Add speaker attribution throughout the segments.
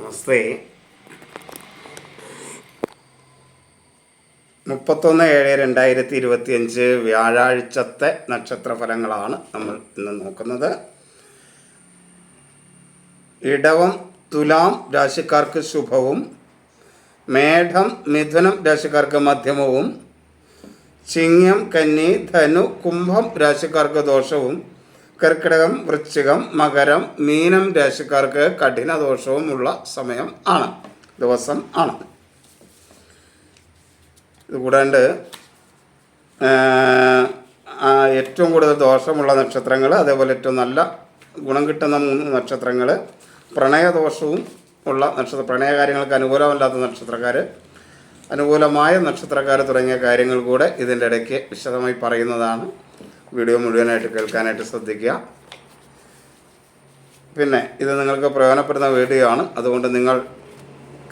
Speaker 1: നമസ്തേ. 31/7/2025 വ്യാഴാഴ്ചത്തെ നക്ഷത്രഫലങ്ങളാണ് നമ്മൾ ഇന്ന് നോക്കുന്നത്. ഇടവം തുലാം രാശിക്കാർക്ക് ശുഭവും, മേഢം മിഥുനം രാശിക്കാർക്ക് മധ്യമവും, ചിങ്ങം കന്നി ധനു കുംഭം രാശിക്കാർക്ക് ദോഷവും, കർക്കിടകം വൃശ്ചികം മകരം മീനം രാശിക്കാർക്ക് കഠിന ദോഷവുമുള്ള സമയം ആണ്, ദിവസം ആണ്. ഇതുകൂടാണ്ട് ഏറ്റവും കൂടുതൽ ദോഷമുള്ള നക്ഷത്രങ്ങൾ, അതേപോലെ ഏറ്റവും നല്ല ഗുണം കിട്ടുന്ന 3 നക്ഷത്രങ്ങൾ, പ്രണയദോഷവും ഉള്ള പ്രണയകാര്യങ്ങൾക്ക് അനുകൂലമല്ലാത്ത നക്ഷത്രക്കാർ, അനുകൂലമായ നക്ഷത്രക്കാർ തുടങ്ങിയ കാര്യങ്ങൾ കൂടെ ഇതിൻ്റെ ഇടയ്ക്ക് വിശദമായി പറയുന്നതാണ്. വീഡിയോ മുഴുവനായിട്ട് കേൾക്കാനായിട്ട് ശ്രദ്ധിക്കുക. പിന്നെ ഇത് നിങ്ങൾക്ക് പ്രയോജനപ്പെടുന്ന വീഡിയോ ആണ്, അതുകൊണ്ട് നിങ്ങൾ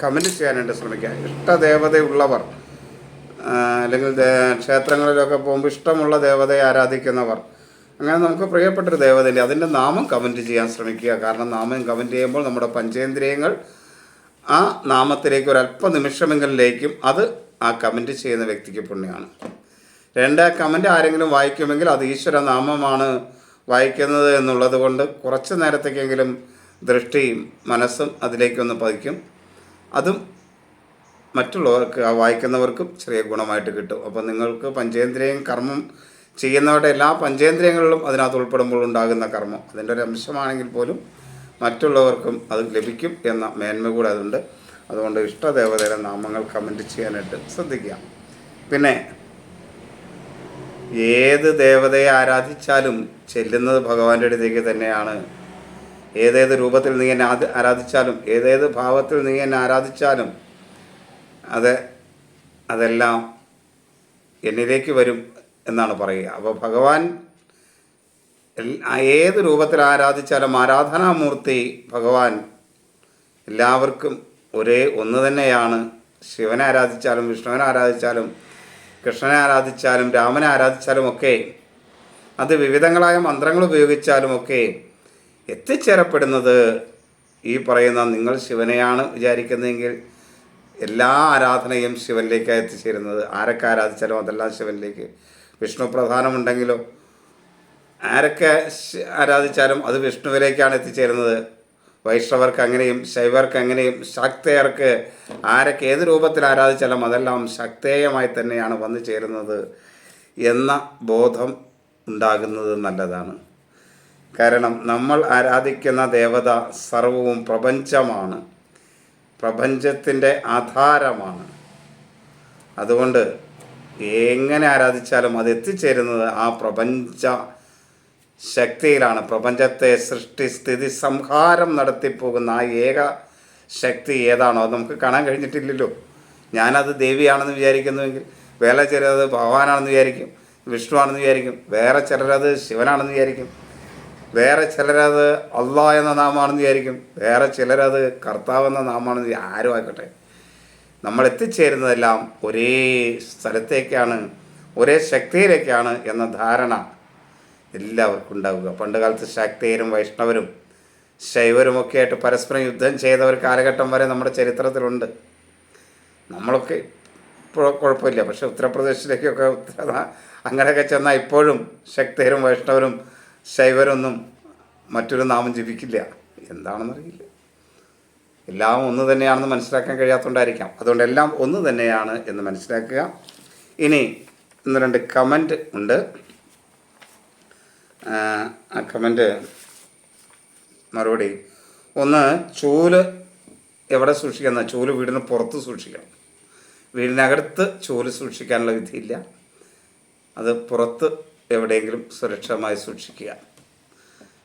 Speaker 1: കമൻറ്റ് ചെയ്യാനായിട്ട് ശ്രമിക്കുക. ഇഷ്ടദേവതയുള്ളവർ അല്ലെങ്കിൽ ക്ഷേത്രങ്ങളിലൊക്കെ പോകുമ്പോൾ ഇഷ്ടമുള്ള ദേവതയെ ആരാധിക്കുന്നവർ, അങ്ങനെ നമുക്ക് പ്രിയപ്പെട്ടൊരു ദേവതയുണ്ട്, അതിൻ്റെ നാമം കമൻറ്റ് ചെയ്യാൻ ശ്രമിക്കുക. കാരണം നാമം കമൻറ്റ് ചെയ്യുമ്പോൾ നമ്മുടെ പഞ്ചേന്ദ്രിയങ്ങൾ ആ നാമത്തിലേക്ക് ഒരല്പ നിമിഷമെങ്കിലും ലയിക്കും. അത് ആ കമൻറ്റ് ചെയ്യുന്ന വ്യക്തിക്ക് പുണ്യമാണ്. 2 കമൻറ്റ് ആരെങ്കിലും വായിക്കുമെങ്കിൽ അത് ഈശ്വര നാമമാണ് വായിക്കുന്നത് എന്നുള്ളത് കൊണ്ട് കുറച്ച് നേരത്തേക്കെങ്കിലും ദൃഷ്ടിയും മനസ്സും അതിലേക്കൊന്ന് പതിക്കും. അതും മറ്റുള്ളവർക്ക്, ആ വായിക്കുന്നവർക്കും ചെറിയ ഗുണമായിട്ട് കിട്ടും. അപ്പോൾ നിങ്ങൾക്ക് പഞ്ചേന്ദ്രിയം കർമ്മം ചെയ്യുന്നവരുടെ എല്ലാ പഞ്ചേന്ദ്രിയങ്ങളിലും അതിനകത്ത് ഉൾപ്പെടുമ്പോൾ ഉണ്ടാകുന്ന കർമ്മം അതിൻ്റെ ഒരു അംശമാണെങ്കിൽ പോലും മറ്റുള്ളവർക്കും അത് ലഭിക്കും എന്ന മേന്മ കൂടെ അതുണ്ട്. അതുകൊണ്ട് ഇഷ്ടദേവതയുടെ നാമങ്ങൾ കമൻറ്റ് ചെയ്യാനായിട്ട് ശ്രദ്ധിക്കുക. പിന്നെ ഏത് ദേവതയെ ആരാധിച്ചാലും ചെല്ലുന്നത് ഭഗവാന്റെ അടുത്തേക്ക് തന്നെയാണ്. ഏതേത് രൂപത്തിൽ നീ എന്നെ ആരാധിച്ചാലും, ഏതേത് ഭാവത്തിൽ നീ എന്നെ ആരാധിച്ചാലും അതെല്ലാം എന്നിലേക്ക് വരും എന്നാണ് പറയുക. അപ്പോൾ ഭഗവാൻ ഏത് രൂപത്തിൽ ആരാധിച്ചാലും ആരാധനാമൂർത്തി ഭഗവാൻ എല്ലാവർക്കും ഒന്ന് തന്നെയാണ്. ശിവനെ ആരാധിച്ചാലും വിഷ്ണുവിനെ ആരാധിച്ചാലും കൃഷ്ണനെ ആരാധിച്ചാലും രാമനെ ആരാധിച്ചാലും ഒക്കെ, അത് വിവിധങ്ങളായ മന്ത്രങ്ങൾ ഉപയോഗിച്ചാലും ഒക്കെ എത്തിച്ചേരപ്പെടുന്നത് ഈ പറയുന്ന നിങ്ങൾ ശിവനെയാണ് വിചാരിക്കുന്നതെങ്കിൽ എല്ലാ ആരാധനയും ശിവനിലേക്കാണ് എത്തിച്ചേരുന്നത്. ആരൊക്കെ ആരാധിച്ചാലും അതെല്ലാം ശിവനിലേക്ക്. വിഷ്ണു പ്രധാനമുണ്ടെങ്കിലോ ആരൊക്കെ ആരാധിച്ചാലും അത് വിഷ്ണുവിലേക്കാണ് എത്തിച്ചേരുന്നത്. വൈഷ്ണവർക്ക് അങ്ങനെയും ശൈവർക്ക് അങ്ങനെയും ശാക്തേയർക്ക് ആരൊക്കെ ഏത് രൂപത്തിൽ ആരാധിച്ചാലും അതെല്ലാം ശാക്തേയമായി തന്നെയാണ് വന്നു ചേരുന്നത് എന്ന ബോധം ഉണ്ടാകുന്നത് നല്ലതാണ്. കാരണം നമ്മൾ ആരാധിക്കുന്ന ദേവത സർവവും പ്രപഞ്ചമാണ്, പ്രപഞ്ചത്തിൻ്റെ ആധാരമാണ്. അതുകൊണ്ട് എങ്ങനെ ആരാധിച്ചാലും അത് എത്തിച്ചേരുന്നത് ആ പ്രപഞ്ച ശക്തിയിലാണ്. പ്രപഞ്ചത്തെ സൃഷ്ടി സ്ഥിതി സംഹാരം നടത്തിപ്പോകുന്ന ആ ഏക ശക്തി ഏതാണോ അത് നമുക്ക് കാണാൻ കഴിഞ്ഞിട്ടില്ലല്ലോ. ഞാനത് ദേവിയാണെന്ന് വിചാരിക്കുന്നുവെങ്കിൽ വേറെ ചിലരത് ഭഗവാനാണെന്ന് വിചാരിക്കും, വിഷ്ണു ആണെന്ന് വിചാരിക്കും, വേറെ ചിലരത് ശിവനാണെന്ന് വിചാരിക്കും, വേറെ ചിലരത് അള്ളാ എന്ന നാമമാണെന്ന് വിചാരിക്കും, വേറെ ചിലരത് കർത്താവെന്ന നാമമാണെന്ന് ആരും ആയിക്കോട്ടെ, നമ്മൾ എത്തിച്ചേരുന്നതെല്ലാം ഒരേ സ്ഥലത്തേക്കാണ്, ഒരേ ശക്തിയിലേക്കാണ് എന്ന ധാരണ എല്ലാവർക്കും ഉണ്ടാവുക. പണ്ട് കാലത്ത് ശാക്തേയരും വൈഷ്ണവരും ശൈവരുമൊക്കെ ആയിട്ട് പരസ്പരം യുദ്ധം ചെയ്ത ഒരു കാലഘട്ടം വരെ നമ്മുടെ ചരിത്രത്തിലുണ്ട്. നമ്മളൊക്കെ ഇപ്പോൾ കുഴപ്പമില്ല, പക്ഷേ ഉത്തർപ്രദേശിലേക്കൊക്കെ അങ്ങനെയൊക്കെ ചെന്നാൽ ഇപ്പോഴും ശക്തേയരും വൈഷ്ണവരും ശൈവരൊന്നും മറ്റൊരു നാമം ജപിക്കില്ല. എന്താണെന്നറിയില്ല. എല്ലാം ഒന്ന് തന്നെയാണെന്ന് മനസ്സിലാക്കാൻ കഴിയാത്തതുകൊണ്ടായിരിക്കാം. അതുകൊണ്ട് എല്ലാം ഒന്ന് തന്നെയാണ് എന്ന് മനസ്സിലാക്കുക. ഇനി 1-2 കമൻറ്റ് ഉണ്ട്. ആ കമൻറ്റ് മറുപടി ഒന്ന്, ചൂല് എവിടെ സൂക്ഷിക്കുന്ന? ചൂല് വീടിന് പുറത്ത് സൂക്ഷിക്കണം. വീടിനകത്ത് ചൂല് സൂക്ഷിക്കാനുള്ള വിധിയില്ല. അത് പുറത്ത് എവിടെയെങ്കിലും സുരക്ഷിതമായി സൂക്ഷിക്കുക.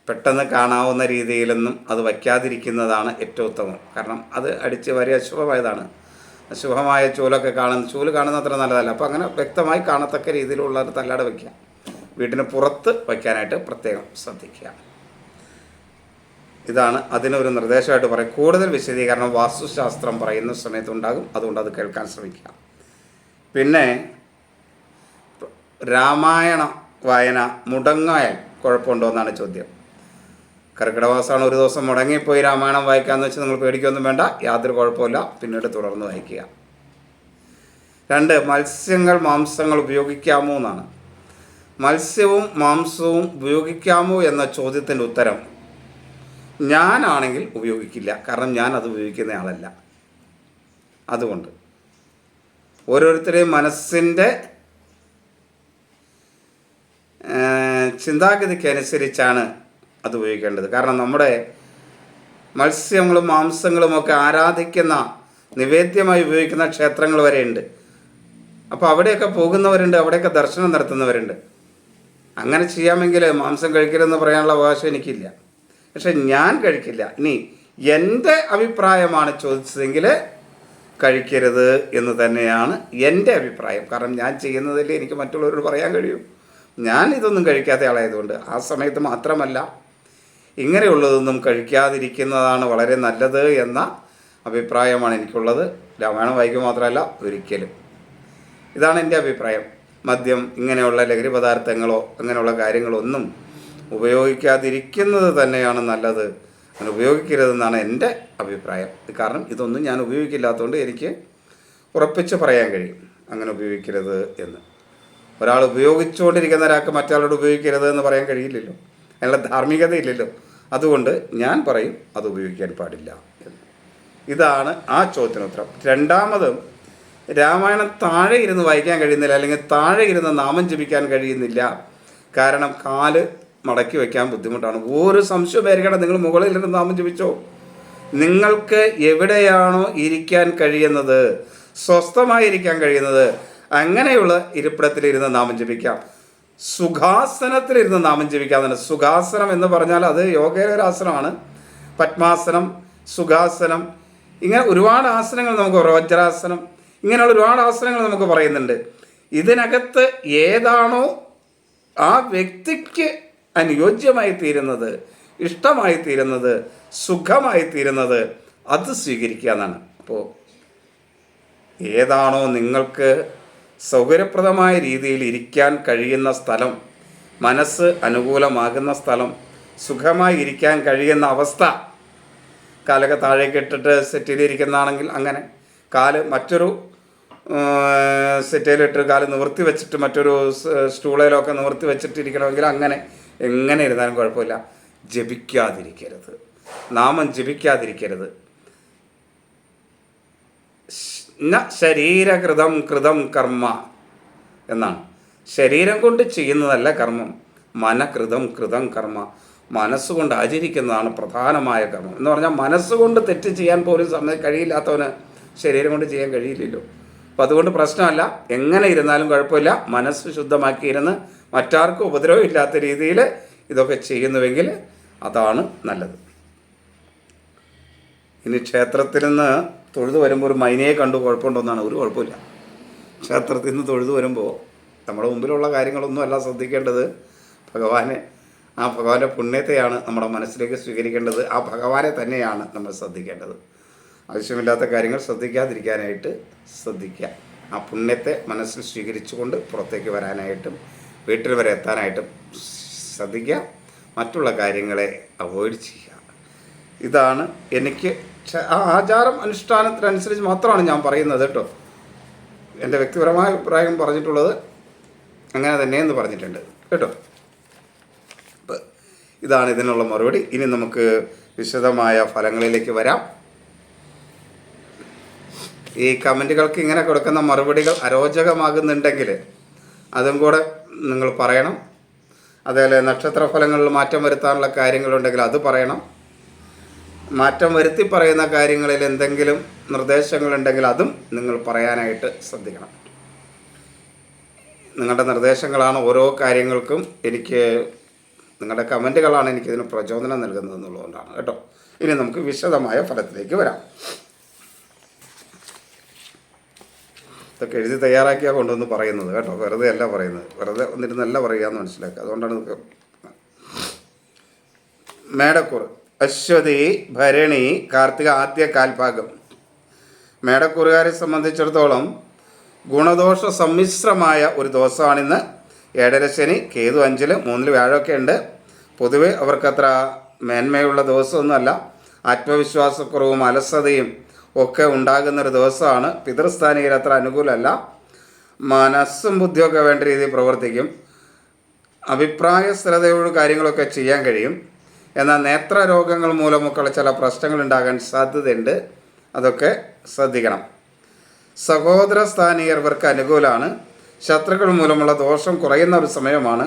Speaker 1: പെട്ടെന്ന് കാണാവുന്ന രീതിയിലൊന്നും അത് വയ്ക്കാതിരിക്കുന്നതാണ് ഏറ്റവും ഉത്തമം. കാരണം അത് അടിച്ച് വരെ അശുഭമായതാണ്. അശുഭമായ ചൂല് കാണുന്നത്ര നല്ലതല്ല. അപ്പോൾ അങ്ങനെ വ്യക്തമായി കാണത്തക്ക രീതിയിലുള്ള ഒരു തല്ലാട് വയ്ക്കുക. വീടിന് പുറത്ത് വയ്ക്കാനായിട്ട് പ്രത്യേകം ശ്രദ്ധിക്കുക. ഇതാണ് അതിനൊരു നിർദ്ദേശമായിട്ട് പറയും. കൂടുതൽ വിശദീകരണം വാസ്തുശാസ്ത്രം പറയുന്ന സമയത്തുണ്ടാകും, അതുകൊണ്ട് അത് കേൾക്കാൻ ശ്രമിക്കുക. പിന്നെ രാമായണ വായന മുടങ്ങായാൽ കുഴപ്പമുണ്ടോ എന്നാണ് ചോദ്യം. കർക്കിടക ഒരു ദിവസം മുടങ്ങിപ്പോയി രാമായണം വായിക്കാമെന്ന് വെച്ച് നിങ്ങൾ പേടിക്കൊന്നും വേണ്ട, യാതൊരു കുഴപ്പമില്ല, പിന്നീട് തുടർന്ന് വായിക്കുക. 2, മത്സ്യങ്ങൾ മാംസങ്ങൾ ഉപയോഗിക്കാമോ എന്നാണ്. മത്സ്യവും മാംസവും ഉപയോഗിക്കാമോ എന്ന ചോദ്യത്തിൻ്റെ ഉത്തരം ഞാനാണെങ്കിൽ ഉപയോഗിക്കില്ല. കാരണം ഞാൻ അത് ഉപയോഗിക്കുന്ന ആളല്ല. അതുകൊണ്ട് ഓരോരുത്തരുടെയും മനസ്സിൻ്റെ ചിന്താഗതിക്ക് അനുസരിച്ചാണ് അത് ഉപയോഗിക്കേണ്ടത്. കാരണം നമ്മുടെ മത്സ്യങ്ങളും മാംസങ്ങളുമൊക്കെ ആരാധിക്കുന്ന, നിവേദ്യമായി ഉപയോഗിക്കുന്ന ക്ഷേത്രങ്ങൾ വരെയുണ്ട്. അപ്പോൾ അവിടെയൊക്കെ പോകുന്നവരുണ്ട്, അവിടെയൊക്കെ ദർശനം നടത്തുന്നവരുണ്ട്. അങ്ങനെ ചെയ്യാമെങ്കിൽ മാംസം കഴിക്കരുതെന്ന് പറയാനുള്ള അവകാശം എനിക്കില്ല. പക്ഷെ ഞാൻ കഴിക്കില്ല. ഇനി എൻ്റെ അഭിപ്രായമാണ് ചോദിച്ചതെങ്കിൽ കഴിക്കരുത് എന്ന് തന്നെയാണ് എൻ്റെ അഭിപ്രായം. കാരണം ഞാൻ ചെയ്യുന്നതിൽ എനിക്ക് മറ്റുള്ളവരോട് പറയാൻ കഴിയും. ഞാൻ ഇതൊന്നും കഴിക്കാത്ത ആളായതുകൊണ്ട് ആ സമയത്ത് മാത്രമല്ല, ഇങ്ങനെയുള്ളതൊന്നും കഴിക്കാതിരിക്കുന്നതാണ് വളരെ നല്ലത് എന്ന അഭിപ്രായമാണ് എനിക്കുള്ളത്. രാമായണം വായിക്കുക മാത്രമല്ല, ഒരിക്കലും. ഇതാണ് എൻ്റെ അഭിപ്രായം. മദ്യം, ഇങ്ങനെയുള്ള ലഹരി പദാർത്ഥങ്ങളോ അങ്ങനെയുള്ള കാര്യങ്ങളൊന്നും ഉപയോഗിക്കാതിരിക്കുന്നത് തന്നെയാണ് നല്ലത്. അങ്ങനെ ഉപയോഗിക്കരുതെന്നാണ് എൻ്റെ അഭിപ്രായം. കാരണം ഇതൊന്നും ഞാൻ ഉപയോഗിക്കില്ലാത്തതുകൊണ്ട് എനിക്ക് ഉറപ്പിച്ച് പറയാൻ കഴിയും അങ്ങനെ ഉപയോഗിക്കരുത് എന്ന്. ഒരാൾ ഉപയോഗിച്ചുകൊണ്ടിരിക്കുന്ന ഒരാൾക്ക് മറ്റാളോട് ഉപയോഗിക്കരുത് എന്ന് പറയാൻ കഴിയില്ലല്ലോ, അതിനുള്ള ധാർമ്മികതയില്ലല്ലോ. അതുകൊണ്ട് ഞാൻ പറയും അത് ഉപയോഗിക്കാൻ പാടില്ല എന്ന്. ഇതാണ് ആ ചോദ്യത്തിന് ഉത്തരം. 2, രാമായണം താഴെ ഇരുന്ന് വായിക്കാൻ കഴിയുന്നില്ല, അല്ലെങ്കിൽ താഴെ ഇരുന്ന് നാമം ജപിക്കാൻ കഴിയുന്നില്ല. കാരണം കാല് മടക്കി വയ്ക്കാൻ ബുദ്ധിമുട്ടാണ്. ഒരു സംശയം പേരിക്കണം, നിങ്ങൾ മുകളിലിരുന്ന് നാമം ജപിച്ചോ. നിങ്ങൾക്ക് എവിടെയാണോ ഇരിക്കാൻ കഴിയുന്നത്, സ്വസ്ഥമായിരിക്കാൻ കഴിയുന്നത്, അങ്ങനെയുള്ള ഇരിപ്പിടത്തിലിരുന്ന് നാമം ജപിക്കാം. സുഖാസനത്തിലിരുന്ന് നാമം ജപിക്കാവുന്നതാണ്. സുഖാസനം എന്ന് പറഞ്ഞാൽ അത് യോഗയിലെ ഒരു ആസനമാണ്. പത്മാസനം, സുഖാസനം, ഇങ്ങനെ ഒരുപാട് ആസനങ്ങൾ നമുക്ക്, വജ്രാസനം, ഇങ്ങനെയുള്ള ഒരുപാട് ആസനങ്ങൾ നമുക്ക് പറയുന്നുണ്ട്. ഇതിനകത്ത് ഏതാണോ ആ വ്യക്തിക്ക് അനുയോജ്യമായി തീരുന്നത്, ഇഷ്ടമായി തീരുന്നത്, സുഖമായി തീരുന്നത്, അത് സ്വീകരിക്കുക എന്നാണ്. അപ്പോൾ ഏതാണോ നിങ്ങൾക്ക് സൗകര്യപ്രദമായ രീതിയിൽ ഇരിക്കാൻ കഴിയുന്ന സ്ഥലം, മനസ്സ് അനുകൂലമാകുന്ന സ്ഥലം, സുഖമായി ഇരിക്കാൻ കഴിയുന്ന അവസ്ഥ, കാലൊക്കെ താഴേക്ക് ഇട്ടിട്ട് സെറ്റിലിരിക്കുന്നതാണെങ്കിൽ അങ്ങനെ, കാല് മറ്റൊരു സെറ്റയിലിട്ട് കാല് നിവർത്തി വെച്ചിട്ട് മറ്റൊരു സ്റ്റൂളയിലൊക്കെ നിവർത്തി വെച്ചിട്ടിരിക്കണമെങ്കിൽ അങ്ങനെ, എങ്ങനെ ഇരുന്നാലും കുഴപ്പമില്ല. ജപിക്കാതിരിക്കരുത്, നാമം ജപിക്കാതിരിക്കരുത്. ശരീരകൃതം കൃതം കർമ്മ എന്നാണ്. ശരീരം കൊണ്ട് ചെയ്യുന്നതല്ല കർമ്മം, മനകൃതം കൃതം കർമ്മ, മനസ്സുകൊണ്ട് ആചരിക്കുന്നതാണ് പ്രധാനമായ കർമ്മം. എന്ന് പറഞ്ഞാൽ മനസ്സുകൊണ്ട് തെറ്റ് ചെയ്യാൻ പോലും കഴിയില്ലാത്തവന് ശരീരം കൊണ്ട് ചെയ്യാൻ കഴിയില്ലല്ലോ. അപ്പോൾ അതുകൊണ്ട് പ്രശ്നമല്ല, എങ്ങനെ ഇരുന്നാലും കുഴപ്പമില്ല. മനസ്സ് ശുദ്ധമാക്കിയിരുന്ന് മറ്റാർക്കും ഉപദ്രവം ഇല്ലാത്ത രീതിയിൽ ഇതൊക്കെ ചെയ്യുന്നുവെങ്കിൽ അതാണ് നല്ലത്. ഇനി ക്ഷേത്രത്തിൽ നിന്ന് തൊഴുതു വരുമ്പോൾ ഒരു മൈനയെ കണ്ടു കുഴപ്പമുണ്ടോന്നാണ്. ഒരു കുഴപ്പമില്ല. ക്ഷേത്രത്തിൽ നിന്ന് തൊഴുതു വരുമ്പോൾ നമ്മുടെ മുമ്പിലുള്ള കാര്യങ്ങളൊന്നും അല്ല ശ്രദ്ധിക്കേണ്ടത്. ആ ഭഗവാന്റെ പുണ്യത്തെയാണ് നമ്മുടെ മനസ്സിലേക്ക് സ്വീകരിക്കേണ്ടത്. ആ ഭഗവാനെ തന്നെയാണ് നമ്മൾ ശ്രദ്ധിക്കേണ്ടത്. ആവശ്യമില്ലാത്ത കാര്യങ്ങൾ ശ്രദ്ധിക്കാതിരിക്കാനായിട്ട് ശ്രദ്ധിക്കുക. ആ പുണ്യത്തെ മനസ്സിൽ സ്വീകരിച്ചുകൊണ്ട് പുറത്തേക്ക് വരാനായിട്ടും വീട്ടിൽ വരെ എത്താനായിട്ടും ശ്രദ്ധിക്കുക. മറ്റുള്ള കാര്യങ്ങളെ അവോയ്ഡ് ചെയ്യുക. ഇതാണ് എനിക്ക് ആ ആചാരം അനുഷ്ഠാനത്തിനനുസരിച്ച് മാത്രമാണ് ഞാൻ പറയുന്നത് കേട്ടോ. എൻ്റെ വ്യക്തിപരമായ അഭിപ്രായം പറഞ്ഞിട്ടുള്ളത് അങ്ങനെ തന്നെയെന്ന് പറഞ്ഞിട്ടുണ്ട് കേട്ടോ. അപ്പം ഇതാണ് ഇതിനുള്ള മറുപടി. ഇനി നമുക്ക് വിശദമായ ഫലങ്ങളിലേക്ക് വരാം. ഈ കമൻറ്റുകൾക്ക് ഇങ്ങനെ കൊടുക്കുന്ന മറുപടികൾ അരോചകമാകുന്നുണ്ടെങ്കിൽ അതും കൂടെ നിങ്ങൾ പറയണം. അതേപോലെ നക്ഷത്ര ഫലങ്ങളിൽ മാറ്റം വരുത്താനുള്ള കാര്യങ്ങളുണ്ടെങ്കിൽ അത് പറയണം. മാറ്റം വരുത്തി പറയുന്ന കാര്യങ്ങളിൽ എന്തെങ്കിലും നിർദ്ദേശങ്ങളുണ്ടെങ്കിൽ അതും നിങ്ങൾ പറയാനായിട്ട് ശ്രദ്ധിക്കണം. നിങ്ങളുടെ നിർദ്ദേശങ്ങളാണ് ഓരോ കാര്യങ്ങൾക്കും നിങ്ങളുടെ കമൻറ്റുകളാണ് എനിക്കിതിന് പ്രചോദനം നൽകുന്നതെന്നുള്ളതുകൊണ്ടാണ് കേട്ടോ. ഇനി നമുക്ക് വിശദമായ ഫലത്തിലേക്ക് വരാം. ഇതൊക്കെ എഴുതി തയ്യാറാക്കിയാൽ കൊണ്ടുവന്ന് പറയുന്നത് കേട്ടോ, വെറുതെ അല്ല പറയുന്നത്. വെറുതെ വന്നിരുന്നല്ല പറയുക എന്ന് മനസ്സിലാക്കുക. അതുകൊണ്ടാണ് മേടക്കൂർ അശ്വതി, ഭരണി, കാർത്തിക ആദ്യ കാൽഭാഗം. മേടക്കൂറുകാരെ സംബന്ധിച്ചിടത്തോളം ഗുണദോഷ സമ്മിശ്രമായ ഒരു ദിവസമാണിന്ന്. 7 ശനി, കേതു 5, 3 വ്യാഴമൊക്കെ ഉണ്ട്. പൊതുവെ അവർക്കത്ര മേന്മയുള്ള ദിവസമൊന്നുമല്ല. ആത്മവിശ്വാസക്കുറവും അലസതയും ഒക്കെ ഉണ്ടാകുന്നൊരു ദിവസമാണ്. പിതൃസ്ഥാനീയർ അത്ര അനുകൂലമല്ല. മനസ്സും ബുദ്ധിയൊക്കെ വേണ്ട രീതിയിൽ പ്രവർത്തിക്കും. അഭിപ്രായ സ്ഥിരതയോട് കാര്യങ്ങളൊക്കെ ചെയ്യാൻ കഴിയും. എന്നാൽ നേത്രരോഗങ്ങൾ മൂലമൊക്കെയുള്ള ചില പ്രശ്നങ്ങൾ ഉണ്ടാകാൻ സാധ്യതയുണ്ട്. അതൊക്കെ ശ്രദ്ധിക്കണം. സഹോദര സ്ഥാനീയർ ഇവർക്ക് അനുകൂലമാണ്. ശത്രുക്കൾ മൂലമുള്ള ദോഷം കുറയുന്ന ഒരു സമയമാണ്.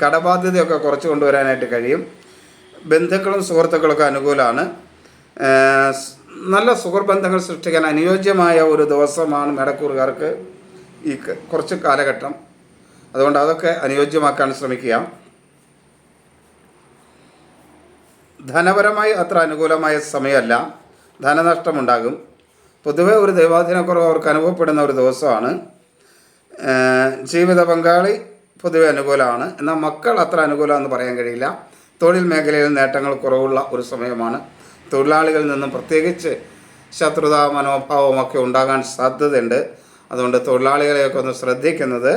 Speaker 1: കടബാധ്യതയൊക്കെ കുറച്ച് കൊണ്ടുവരാനായിട്ട് കഴിയും. ബന്ധുക്കളും സുഹൃത്തുക്കളൊക്കെ അനുകൂലമാണ്. നല്ല സുഹൃബന്ധങ്ങൾ സൃഷ്ടിക്കാൻ അനുയോജ്യമായ ഒരു ദിവസമാണ് മേടക്കൂറുകാർക്ക് ഈ കുറച്ച് കാലഘട്ടം. അതുകൊണ്ട് അതൊക്കെ അനുയോജ്യമാക്കാൻ ശ്രമിക്കുക. ധനപരമായി അത്ര അനുകൂലമായ സമയമല്ല. ധനനഷ്ടമുണ്ടാകും. പൊതുവെ ഒരു ദൈവാധീനക്കുറവ് അവർക്ക് അനുഭവപ്പെടുന്ന ഒരു ദിവസമാണ്. ജീവിത പങ്കാളി പൊതുവെ അനുകൂലമാണ്. എന്നാൽ മക്കൾ അത്ര അനുകൂലമെന്ന് പറയാൻ കഴിയില്ല. തൊഴിൽ മേഖലയിൽ നേട്ടങ്ങൾ കുറവുള്ള ഒരു സമയമാണ്. തൊഴിലാളികളിൽ നിന്നും പ്രത്യേകിച്ച് ശത്രുതാ മനോഭാവമൊക്കെ ഉണ്ടാകാൻ സാധ്യതയുണ്ട്. അതുകൊണ്ട് തൊഴിലാളികളെയൊക്കെ ഒന്ന് ശ്രദ്ധിക്കുന്നത്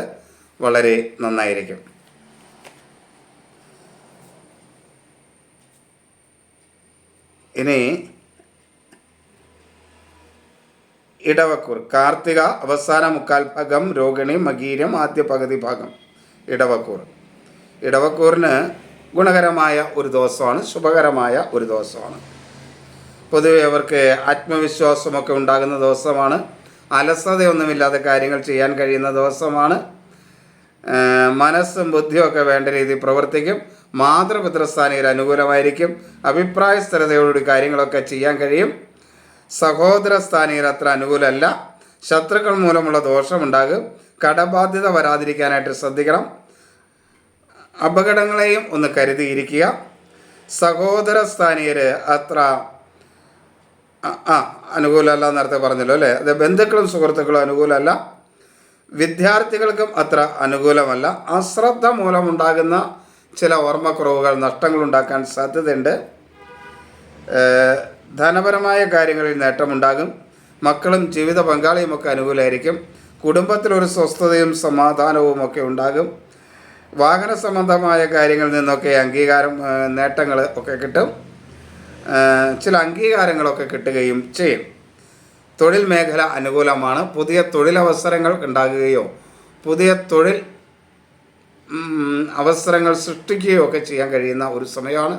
Speaker 1: വളരെ നന്നായിരിക്കും. ഇനി ഇടവക്കൂർ. കാർത്തിക അവസാന മുക്കാൽ ഭാഗം, രോഹിണി മകീരം ആദ്യ പകുതി ഭാഗം. ഇടവക്കൂറിന് ഗുണകരമായ ഒരു ദിവസമാണ്, ശുഭകരമായ ഒരു ദിവസമാണ്. പൊതുവെ അവർക്ക് ആത്മവിശ്വാസമൊക്കെ ഉണ്ടാകുന്ന ദിവസമാണ്. അലസതയൊന്നുമില്ലാതെ കാര്യങ്ങൾ ചെയ്യാൻ കഴിയുന്ന ദിവസമാണ്. മനസ്സും ബുദ്ധിയൊക്കെ വേണ്ട രീതിയിൽ പ്രവർത്തിക്കും. മാതൃപിതൃസ്ഥാനീയർ അനുകൂലമായിരിക്കും. അഭിപ്രായ സ്ഥിരതയോടുകൂടി കാര്യങ്ങളൊക്കെ ചെയ്യാൻ കഴിയും. സഹോദര സ്ഥാനീയർ അത്ര അനുകൂലമല്ല. ശത്രുക്കൾ മൂലമുള്ള ദോഷമുണ്ടാകും. കടബാധ്യത വരാതിരിക്കാനായിട്ട് ശ്രദ്ധിക്കണം. അപകടങ്ങളെയും ഒന്ന് കരുതിയിരിക്കുക. സഹോദര സ്ഥാനീയർ അത്ര അനുകൂലമല്ല, നേരത്തെ പറഞ്ഞല്ലോ അല്ലേ. അത് ബന്ധുക്കളും സുഹൃത്തുക്കളും അനുകൂലമല്ല. വിദ്യാർത്ഥികൾക്കും അത്ര അനുകൂലമല്ല. അശ്രദ്ധ മൂലമുണ്ടാകുന്ന ചില ഓർമ്മക്കുറവുകൾ നഷ്ടങ്ങൾ ഉണ്ടാക്കാൻ സാധ്യതയുണ്ട്. ധനപരമായ കാര്യങ്ങളിൽ നേട്ടമുണ്ടാകും. മക്കളും ജീവിത പങ്കാളിയുമൊക്കെ അനുകൂലമായിരിക്കും. കുടുംബത്തിലൊരു സ്വസ്ഥതയും സമാധാനവും ഒക്കെ ഉണ്ടാകും. വാഹന സംബന്ധമായ കാര്യങ്ങളിൽ നിന്നൊക്കെ അംഗീകാരം, നേട്ടങ്ങൾ ഒക്കെ കിട്ടും. ചില അംഗീകാരങ്ങളൊക്കെ കിട്ടുകയും ചെയ്യും. തൊഴിൽ മേഖല അനുകൂലമാണ്. പുതിയ തൊഴിലവസരങ്ങൾ ഉണ്ടാകുകയോ പുതിയ തൊഴിൽ അവസരങ്ങൾ സൃഷ്ടിക്കുകയോ ഒക്കെ ചെയ്യാൻ കഴിയുന്ന ഒരു സമയമാണ്.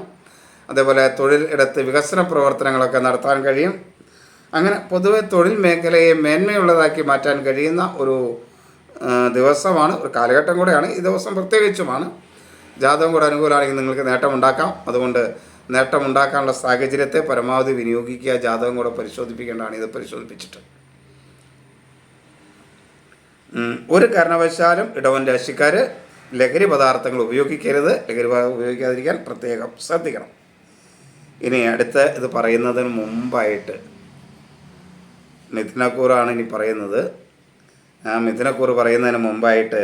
Speaker 1: അതേപോലെ തൊഴിൽ ഇടത്ത് വികസന പ്രവർത്തനങ്ങളൊക്കെ നടത്താൻ കഴിയും. അങ്ങനെ പൊതുവെ തൊഴിൽ മേഖലയെ മേന്മയുള്ളതാക്കി മാറ്റാൻ കഴിയുന്ന ഒരു ദിവസമാണ്, ഒരു കാലഘട്ടം കൂടെയാണ്. ഈ ദിവസം പ്രത്യേകിച്ചുമാണ്. ജാതകം കൂടെ അനുകൂലമാണെങ്കിൽ നിങ്ങൾക്ക് നേട്ടമുണ്ടാക്കാം. അതുകൊണ്ട് നേട്ടമുണ്ടാക്കാനുള്ള സാഹചര്യത്തെ പരമാവധി വിനിയോഗിക്കുക. ജാതകം കൂടെ പരിശോധിപ്പിക്കേണ്ടതാണ്. ഇത് പരിശോധിപ്പിച്ചിട്ട് ഒരു കാരണവശാലും ഇടവൻ രാശിക്കാർ ലഹരി പദാർത്ഥങ്ങൾ ഉപയോഗിക്കരുത്. ലഹരി ഉപയോഗിക്കാതിരിക്കാൻ പ്രത്യേകം ശ്രദ്ധിക്കണം. ഇനി അടുത്ത് ഇത് പറയുന്നതിന് മുമ്പായിട്ട് മിഥുനക്കൂറാണ് ഇനി പറയുന്നത്. മിഥുനക്കൂറ് പറയുന്നതിന് മുമ്പായിട്ട്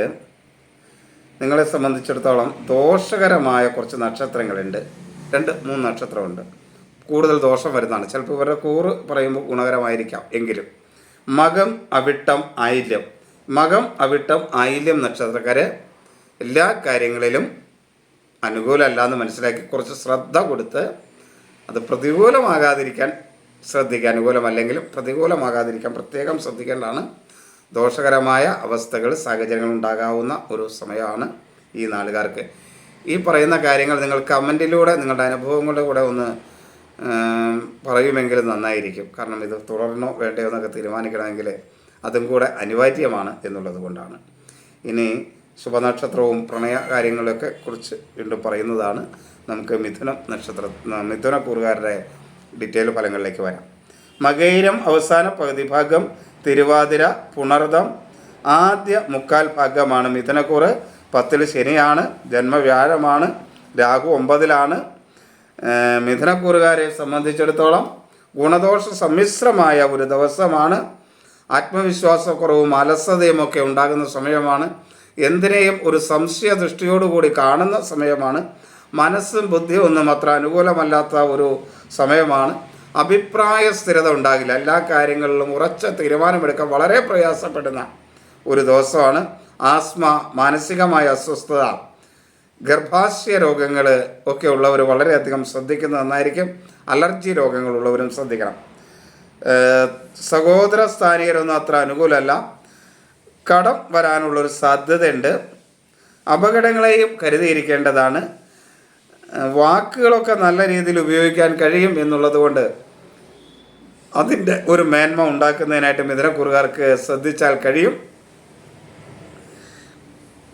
Speaker 1: നിങ്ങളെ സംബന്ധിച്ചിടത്തോളം ദോഷകരമായ കുറച്ച് നക്ഷത്രങ്ങളുണ്ട്. 2-3 നക്ഷത്രമുണ്ട്. കൂടുതൽ ദോഷം വരുന്നതാണ്. ചിലപ്പോൾ ഇവരുടെ കൂറ് പറയുമ്പോൾ ഗുണകരമായിരിക്കാം. എങ്കിലും മകം അവിട്ടം ആയില്യം, മകം അവിട്ടം ആയില്യം നക്ഷത്രക്കാർ എല്ലാ കാര്യങ്ങളിലും അനുകൂലമല്ല എന്ന് മനസ്സിലാക്കി കുറച്ച് ശ്രദ്ധ കൊടുത്ത് അത് പ്രതികൂലമാകാതിരിക്കാൻ ശ്രദ്ധിക്കുക. അനുകൂലമല്ലെങ്കിലും പ്രതികൂലമാകാതിരിക്കാൻ പ്രത്യേകം ശ്രദ്ധിക്കേണ്ടതാണ്. ദോഷകരമായ അവസ്ഥകൾ, സാഹചര്യങ്ങൾ ഉണ്ടാകാവുന്ന ഒരു സമയമാണ് ഈ നാളുകാർക്ക്. ഈ പറയുന്ന കാര്യങ്ങൾ നിങ്ങൾ കമൻറ്റിലൂടെ നിങ്ങളുടെ അനുഭവങ്ങളുടെ കൂടെ ഒന്ന് പറയുമെങ്കിൽ നന്നായിരിക്കും. കാരണം ഇത് തുടരണോ വേണ്ടയോ എന്നൊക്കെ തീരുമാനിക്കണമെങ്കിൽ അതും കൂടെ അനിവാര്യമാണ് എന്നുള്ളത് കൊണ്ടാണ്. ഇനി ശുഭനക്ഷത്രവും പ്രണയ കാര്യങ്ങളൊക്കെ കുറിച്ച് വീണ്ടും പറയുന്നതാണ്. നമുക്ക് മിഥുനക്കൂറുകാരുടെ ഡീറ്റെയിൽ ഫലങ്ങളിലേക്ക് വരാം. മകയിരം അവസാന പകുതി ഭാഗം, തിരുവാതിര പുണർദം ആദ്യ മുക്കാൽ ഭാഗമാണ് മിഥുനക്കൂറ്. 10 ശനിയാണ്, ജന്മവ്യാഴമാണ്, രാഹു 9 മിഥുനക്കൂറുകാരെ സംബന്ധിച്ചിടത്തോളം ഗുണദോഷ സമ്മിശ്രമായ ഒരു ദിവസമാണ്. ആത്മവിശ്വാസക്കുറവും അലസതയും ഒക്കെ ഉണ്ടാകുന്ന സമയമാണ്. എന്തിനേയും ഒരു സംശയ ദൃഷ്ടിയോടുകൂടി കാണുന്ന സമയമാണ്. മനസ്സും ബുദ്ധിയും ഒന്നും അത്ര അനുകൂലമല്ലാത്ത ഒരു സമയമാണ്. അഭിപ്രായ സ്ഥിരത ഉണ്ടാകില്ല. എല്ലാ കാര്യങ്ങളിലും ഉറച്ച തീരുമാനമെടുക്കാൻ വളരെ പ്രയാസപ്പെടുന്ന ഒരു ദിവസമാണ്. ആസ്മ, മാനസികമായ അസ്വസ്ഥത, ഗർഭാശയ രോഗങ്ങൾ ഒക്കെ ഉള്ളവർ വളരെയധികം ശ്രദ്ധിക്കുന്നത് നന്നായിരിക്കും. അലർജി രോഗങ്ങളുള്ളവരും ശ്രദ്ധിക്കണം. സഹോദര സ്ഥാനീയരൊന്നും അത്ര അനുകൂലമല്ല. കടം വരാനുള്ളൊരു സാധ്യതയുണ്ട്. അപകടങ്ങളെയും കരുതിയിരിക്കേണ്ടതാണ്. വാക്കുകളൊക്കെ നല്ല രീതിയിൽ ഉപയോഗിക്കാൻ കഴിയും എന്നുള്ളത് കൊണ്ട് അതിൻ്റെ ഒരു മേന്മ ഉണ്ടാക്കുന്നതിനായിട്ട് മിഥുനക്കൂറുകാർക്ക് ശ്രദ്ധിച്ചാൽ കഴിയും.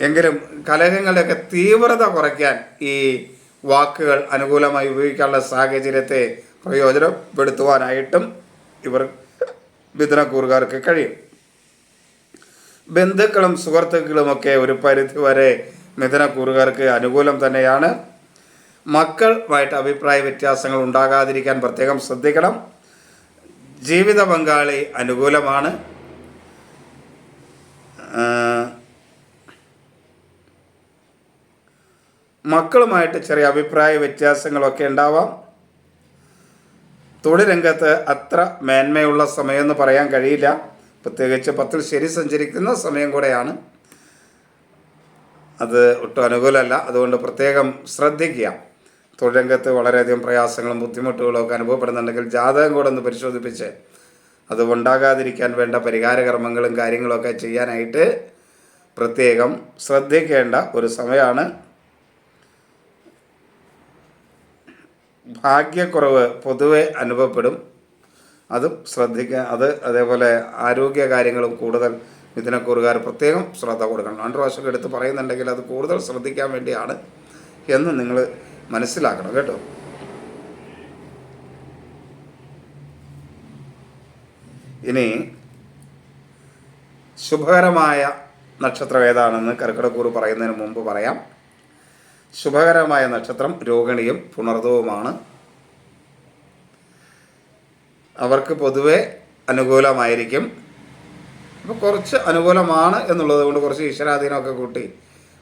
Speaker 1: എങ്കിലും കലഹങ്ങളുടെയൊക്കെ തീവ്രത കുറയ്ക്കാൻ ഈ വാക്കുകൾ അനുകൂലമായി ഉപയോഗിക്കാനുള്ള സാഹചര്യത്തെ പ്രയോജനപ്പെടുത്തുവാനായിട്ടും ഇവർ മിഥുനക്കൂറുകാർക്ക് കഴിയും. ബന്ധുക്കളും സുഹൃത്തുക്കളുമൊക്കെ ഒരു പരിധിവരെ മിഥുനക്കൂറുകാർക്ക് അനുകൂലം തന്നെയാണ്. മക്കളുമായിട്ട് അഭിപ്രായ വ്യത്യാസങ്ങൾ ഉണ്ടാകാതിരിക്കാൻ പ്രത്യേകം ശ്രദ്ധിക്കണം. ജീവിത പങ്കാളി അനുകൂലമാണ്. മക്കളുമായിട്ട് ചെറിയ അഭിപ്രായ വ്യത്യാസങ്ങളൊക്കെ ഉണ്ടാവാം. തൊഴിൽ രംഗത്ത് അത്ര മേന്മയുള്ള സമയമെന്ന് പറയാൻ കഴിയില്ല. പ്രത്യേകിച്ച് 10-ൽ ശനി സഞ്ചരിക്കുന്ന സമയം കൂടെയാണ്. അത് ഒട്ടും അനുകൂലമല്ല. അതുകൊണ്ട് പ്രത്യേകം ശ്രദ്ധിക്കുക. തൊഴിൽ രംഗത്ത് വളരെയധികം പ്രയാസങ്ങളും ബുദ്ധിമുട്ടുകളും ഒക്കെ അനുഭവപ്പെടുന്നുണ്ടെങ്കിൽ ജാതകം കൂടെ ഒന്ന് പരിശോധിപ്പിച്ച് അത് ഉണ്ടാകാതിരിക്കാൻ വേണ്ട പരിഹാരകർമ്മങ്ങളും കാര്യങ്ങളൊക്കെ ചെയ്യാനായിട്ട് പ്രത്യേകം ശ്രദ്ധിക്കേണ്ട ഒരു സമയമാണ്. ഭാഗ്യക്കുറവ് പൊതുവെ അനുഭവപ്പെടും. അതും ശ്രദ്ധിക്കുക. അതേപോലെ ആരോഗ്യ കാര്യങ്ങളും കൂടുതൽ മിഥുനക്കൂറുകാർ പ്രത്യേകം ശ്രദ്ധ കൊടുക്കണം. 2 പ്രാവശ്യമൊക്കെ എടുത്ത് പറയുന്നുണ്ടെങ്കിൽ അത് കൂടുതൽ ശ്രദ്ധിക്കാൻ വേണ്ടിയാണ് എന്ന് നിങ്ങൾ മനസ്സിലാക്കണം കേട്ടോ. ഇനി ശുഭകരമായ നക്ഷത്രം ഏതാണെന്ന് കർക്കിടക്കൂറ് പറയുന്നതിന് മുമ്പ് പറയാം. ശുഭകരമായ നക്ഷത്രം രോഹിണിയും പുണർദവുമാണ്. അവർക്ക് പൊതുവെ അനുകൂലമായിരിക്കും. അപ്പോൾ കുറച്ച് അനുകൂലമാണ് എന്നുള്ളത് കൊണ്ട് കുറച്ച് ഈശ്വരാധീനമൊക്കെ കൂട്ടി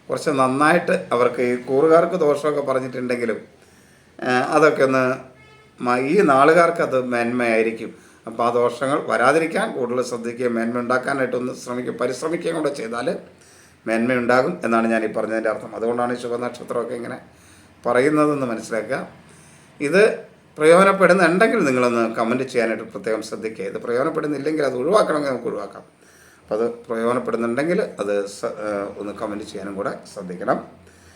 Speaker 1: കുറച്ച് നന്നായിട്ട് അവർക്ക് ഈ കൂറുകാർക്ക് ദോഷമൊക്കെ പറഞ്ഞിട്ടുണ്ടെങ്കിലും അതൊക്കെ ഒന്ന് ഈ നാളുകാർക്ക് അത് മേന്മയായിരിക്കും. അപ്പോൾ ആ ദോഷങ്ങൾ വരാതിരിക്കാൻ കൂടുതൽ ശ്രദ്ധിക്കുകയും മേന്മ ഉണ്ടാക്കാനായിട്ടൊന്ന് പരിശ്രമിക്കുകയും കൂടെ ചെയ്താൽ മേന്മയുണ്ടാകും എന്നാണ് ഞാൻ ഈ പറഞ്ഞതിൻ്റെ അർത്ഥം. അതുകൊണ്ടാണ് ഈ ശുഭനക്ഷത്രമൊക്കെ ഇങ്ങനെ പറയുന്നതെന്ന് മനസ്സിലാക്കുക. ഇത് പ്രയോജനപ്പെടുന്നുണ്ടെങ്കിൽ നിങ്ങളൊന്ന് കമൻറ്റ് ചെയ്യാനായിട്ട് പ്രത്യേകം ശ്രദ്ധിക്കുക. ഇത് പ്രയോജനപ്പെടുന്നില്ലെങ്കിൽ അത് ഒഴിവാക്കണമെങ്കിൽ നമുക്ക് ഒഴിവാക്കാം. അപ്പോൾ അത് പ്രയോജനപ്പെടുന്നുണ്ടെങ്കിൽ അത് ഒന്ന് കമൻറ്റ് ചെയ്യാനും കൂടെ ശ്രദ്ധിക്കണം.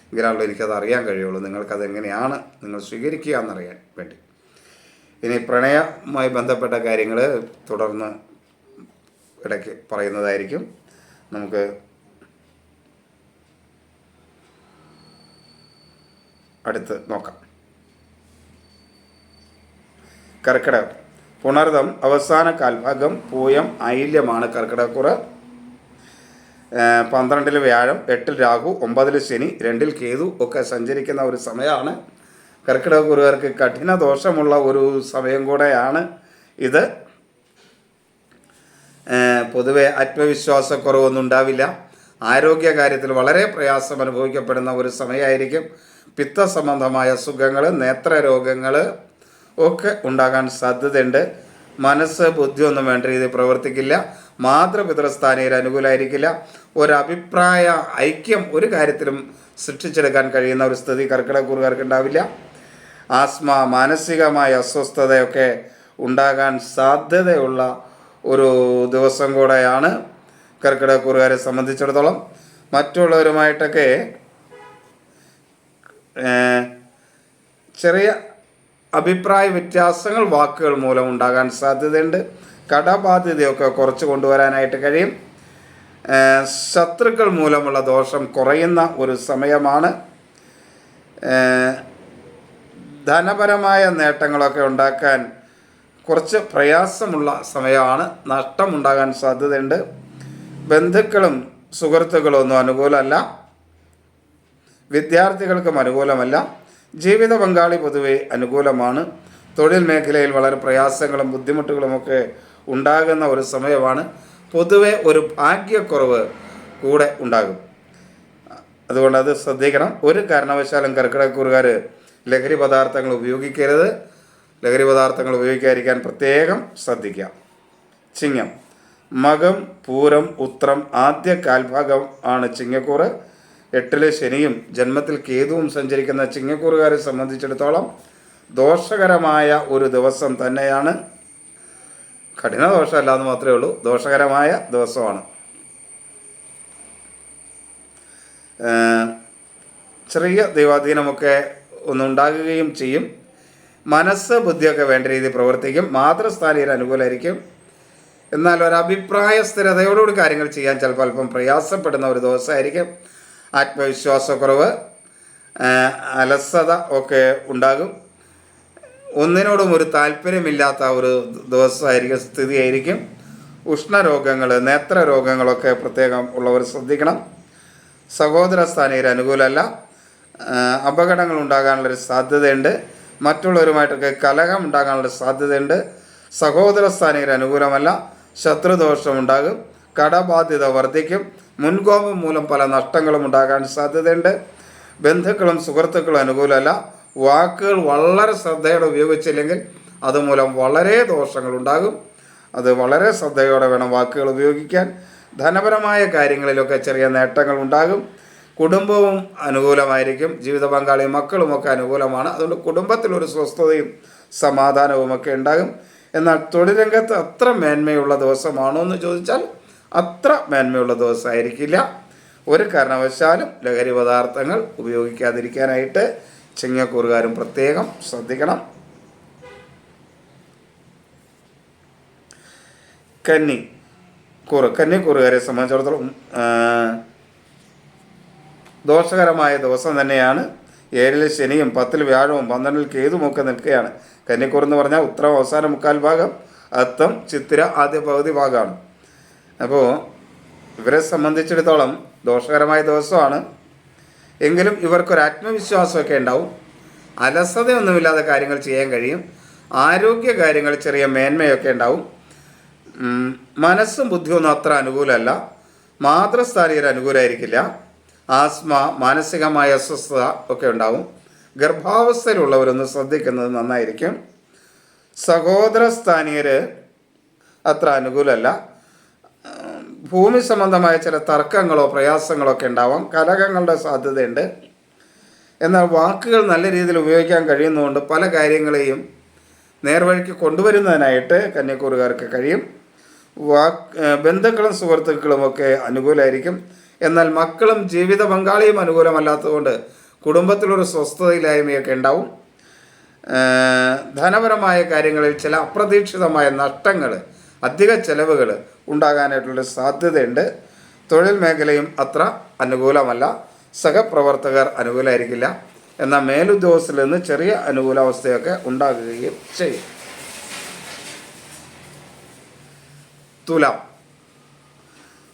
Speaker 1: എങ്കിലാണല്ലോ എനിക്കത് അറിയാൻ കഴിയുള്ളൂ, നിങ്ങൾക്കത് എങ്ങനെയാണ് നിങ്ങൾ സ്വീകരിക്കുക എന്നറിയാൻ വേണ്ടി. ഇനി പ്രണയവുമായി ബന്ധപ്പെട്ട കാര്യങ്ങൾ തുടർന്ന് ഇടയ്ക്ക് പറയുന്നതായിരിക്കും. നമുക്ക് അടുത്ത് നോക്കാം. കർക്കിടകം പുണർദം അവസാന കാൽഭാഗം പൂയം ആയില്യമാണ് കർക്കിടകക്കുറ. 12-ൽ വ്യാഴം, 8-ൽ രാഹു, 9-ൽ ശനി, 2-ൽ കേതു ഒക്കെ സഞ്ചരിക്കുന്ന ഒരു സമയമാണ്. കർക്കിടകക്കുറുകാർക്ക് കഠിന ദോഷമുള്ള ഒരു സമയം കൂടെയാണ് ഇത്. പൊതുവെ ആത്മവിശ്വാസക്കുറവൊന്നും ഉണ്ടാവില്ല. ആരോഗ്യ കാര്യത്തിൽ വളരെ പ്രയാസം അനുഭവിക്കപ്പെടുന്ന ഒരു സമയമായിരിക്കും. പിത്ത സംബന്ധമായ അസുഖങ്ങൾ, നേത്രരോഗങ്ങൾ ഒക്കെ ഉണ്ടാകാൻ സാധ്യതയുണ്ട്. മനസ്സ് ബുദ്ധിയൊന്നും വേണ്ട രീതിയിൽ പ്രവർത്തിക്കില്ല. മാതൃപിതൃസ്ഥാനീയർ അനുകൂലമായിരിക്കില്ല. ഒരഭിപ്രായ ഐക്യം ഒരു കാര്യത്തിലും സൃഷ്ടിച്ചെടുക്കാൻ കഴിയുന്ന ഒരു സ്ഥിതി കർക്കിടകക്കുറുകാർക്ക് ഉണ്ടാവില്ല. ആസ്മ, മാനസികമായ അസ്വസ്ഥതയൊക്കെ ഉണ്ടാകാൻ സാധ്യതയുള്ള ഒരു ദിവസം കൂടെയാണ് കർക്കിടകക്കുറുകാരെ സംബന്ധിച്ചിടത്തോളം. മറ്റുള്ളവരുമായിട്ടൊക്കെ ചെറിയ അഭിപ്രായ വ്യത്യാസങ്ങൾ വാക്കുകൾ മൂലം ഉണ്ടാകാൻ സാധ്യതയുണ്ട്. കടബാധ്യതയൊക്കെ കുറച്ച് കൊണ്ടുവരാനായിട്ട് കഴിയും. ശത്രുക്കൾ മൂലമുള്ള ദോഷം കുറയുന്ന ഒരു സമയമാണ്. ധനപരമായ നേട്ടങ്ങളൊക്കെ ഉണ്ടാക്കാൻ കുറച്ച് പ്രയാസമുള്ള സമയമാണ്. നഷ്ടമുണ്ടാകാൻ സാധ്യതയുണ്ട്. ബന്ധുക്കളും സുഹൃത്തുക്കളും ഒന്നും അനുകൂലമല്ല. വിദ്യാർത്ഥികൾക്കും അനുകൂലമല്ല. ജീവിത പങ്കാളി പൊതുവെ അനുകൂലമാണ്. തൊഴിൽ മേഖലയിൽ വളരെ പ്രയാസങ്ങളും ബുദ്ധിമുട്ടുകളുമൊക്കെ ഉണ്ടാകുന്ന ഒരു സമയമാണ്. പൊതുവെ ഒരു ഭാഗ്യക്കുറവ് കൂടെ ഉണ്ടാകും. അതുകൊണ്ട് അത് ശ്രദ്ധിക്കണം. ഒരു കാരണവശാലും കർക്കിടകക്കുറുകാർ ലഹരി പദാർത്ഥങ്ങൾ ഉപയോഗിക്കരുത്. ലഹരി പദാർത്ഥങ്ങൾ ഉപയോഗിക്കാതിരിക്കാൻ പ്രത്യേകം ശ്രദ്ധിക്കുക. ചിങ്ങം മകം, പൂരം, ഉത്രം ആദ്യ കാൽഭാഗം ആണ് ചിങ്ങക്കൂറ്. 8 ശനിയും ജന്മത്തിൽ കേതുവും സഞ്ചരിക്കുന്ന ചിങ്ങക്കൂറുകാരെ സംബന്ധിച്ചിടത്തോളം ദോഷകരമായ ഒരു ദിവസം തന്നെയാണ്. കഠിന ദോഷമല്ല എന്ന് മാത്രമേ ഉള്ളൂ, ദോഷകരമായ ദിവസമാണ്. ചെറിയ ദൈവാധീനമൊക്കെ ഒന്നുണ്ടാകുകയും ചെയ്യും. മനസ്സ് ബുദ്ധിയൊക്കെ വേണ്ട രീതിയിൽ പ്രവർത്തിക്കും. മാതൃസ്ഥാനീയർ അനുകൂലമായിരിക്കും. എന്നാൽ ഒരഭിപ്രായ സ്ഥിരതയോടുകൂടി കാര്യങ്ങൾ ചെയ്യാൻ ചിലപ്പോൾ അല്പം പ്രയാസപ്പെടുന്ന ഒരു ദിവസമായിരിക്കും. ആത്മവിശ്വാസക്കുറവ്, അലസത ഒക്കെ ഉണ്ടാകും. ഒന്നിനോടും ഒരു താല്പര്യമില്ലാത്ത ഒരു ദിവസമായിരിക്കും, സ്ഥിതിയായിരിക്കും. ഉഷ്ണരോഗങ്ങൾ, നേത്രരോഗങ്ങളൊക്കെ പ്രത്യേകം ഉള്ളവർ ശ്രദ്ധിക്കണം. സഹോദര സ്ഥാനീയർ അനുകൂലമല്ല. അപകടങ്ങൾ ഉണ്ടാകാനുള്ളൊരു സാധ്യതയുണ്ട്. മറ്റുള്ളവരുമായിട്ടൊക്കെ കലഹം ഉണ്ടാകാനുള്ള സാധ്യതയുണ്ട്. സഹോദര സ്ഥാനീയർ അനുകൂലമല്ല. ശത്രുദോഷമുണ്ടാകും. കടബാധ്യത വർദ്ധിക്കും. മുൻകോപം മൂലം പല നഷ്ടങ്ങളും ഉണ്ടാകാൻ സാധ്യതയുണ്ട്. ബന്ധുക്കളും സുഹൃത്തുക്കളും അനുകൂലമല്ല. വാക്കുകൾ വളരെ ശ്രദ്ധയോടെ ഉപയോഗിച്ചില്ലെങ്കിൽ അതുമൂലം വളരെ ദോഷങ്ങളുണ്ടാകും. അത് വളരെ ശ്രദ്ധയോടെ വേണം വാക്കുകൾ ഉപയോഗിക്കാൻ. ധനപരമായ കാര്യങ്ങളിലൊക്കെ ചെറിയ നേട്ടങ്ങൾ ഉണ്ടാകും. കുടുംബവും അനുകൂലമായിരിക്കും. ജീവിത പങ്കാളിയും മക്കളുമൊക്കെ അനുകൂലമാണ്. അതുകൊണ്ട് കുടുംബത്തിലൊരു സ്വസ്ഥതയും സമാധാനവുമൊക്കെ ഉണ്ടാകും. എന്നാൽ തൊഴിൽ രംഗത്ത് അത്ര മേന്മയുള്ള ദിവസമാണോ എന്ന് ചോദിച്ചാൽ അത്ര മേന്മയുള്ള ദിവസമായിരിക്കില്ല. ഒരു കാരണവശാലും ലഹരി പദാർത്ഥങ്ങൾ ഉപയോഗിക്കാതിരിക്കാനായിട്ട് ചിങ്ങക്കൂറുകാരും പ്രത്യേകം ശ്രദ്ധിക്കണം. കന്നിക്കൂറുകാരെ സംബന്ധിച്ചിടത്തോളം ദോഷകരമായ ദിവസം തന്നെയാണ്. 7 ശനിയും 10 വ്യാഴവും 12 കേതുമൊക്കെ നിൽക്കുകയാണ്. കന്നിക്കൂറെന്ന് പറഞ്ഞാൽ ഉത്തരം അവസാന 3/4 ഭാഗം, അത്തം ചിത്തിര ആദ്യ പകുതി ഭാഗമാണ്. അപ്പോൾ ഇവരെ സംബന്ധിച്ചിടത്തോളം ദോഷകരമായ ദിവസമാണ്. എങ്കിലും ഇവർക്കൊരു ആത്മവിശ്വാസമൊക്കെ ഉണ്ടാവും. അലസതയൊന്നുമില്ലാതെ കാര്യങ്ങൾ ചെയ്യാൻ കഴിയും. ആരോഗ്യ കാര്യങ്ങൾ ചെറിയ മേന്മയൊക്കെ ഉണ്ടാവും. മനസ്സും ബുദ്ധിയൊന്നും അത്ര അനുകൂലമല്ല. മാതൃസ്ഥാനീയർ അനുകൂലമായിരിക്കില്ല. ആസ്മ, മാനസികമായ അസ്വസ്ഥത ഒക്കെ ഉണ്ടാവും. ഗർഭാവസ്ഥയിലുള്ളവരൊന്ന് ശ്രദ്ധിക്കുന്നത് നന്നായിരിക്കും. സഹോദര സ്ഥാനീയർ അത്ര അനുകൂലമല്ല. ഭൂമി സംബന്ധമായ ചില തർക്കങ്ങളോ പ്രയാസങ്ങളോ ഒക്കെ ഉണ്ടാവാം. കലഹങ്ങളുടെ സാധ്യതയുണ്ട്. എന്നാൽ വാക്കുകൾ നല്ല രീതിയിൽ ഉപയോഗിക്കാൻ കഴിയുന്നതുകൊണ്ട് പല കാര്യങ്ങളെയും നേർവഴിക്ക് കൊണ്ടുവരുന്നതിനായിട്ട് കന്യാക്കൂറുകാർക്ക് കഴിയും. ബന്ധുക്കളും സുഹൃത്തുക്കളുമൊക്കെ അനുകൂലമായിരിക്കും. എന്നാൽ മക്കളും ജീവിത പങ്കാളിയും അനുകൂലമല്ലാത്തതുകൊണ്ട് കുടുംബത്തിലൊരു സ്വസ്ഥതയില്ലായ്മയൊക്കെ ഉണ്ടാവും. ധനപരമായ കാര്യങ്ങളിൽ ചില അപ്രതീക്ഷിതമായ നഷ്ടങ്ങൾ, അധിക ചെലവുകൾ ഉണ്ടാകാനായിട്ടുള്ളൊരു സാധ്യതയുണ്ട്. തൊഴിൽ മേഖലയും അത്ര അനുകൂലമല്ല. സഹപ്രവർത്തകർ അനുകൂലമായിരിക്കില്ല. എന്നാൽ മേലുദ്യോഗസ്ഥരിൽ നിന്ന് ചെറിയ അനുകൂലാവസ്ഥയൊക്കെ ഉണ്ടാകുകയും ചെയ്യും.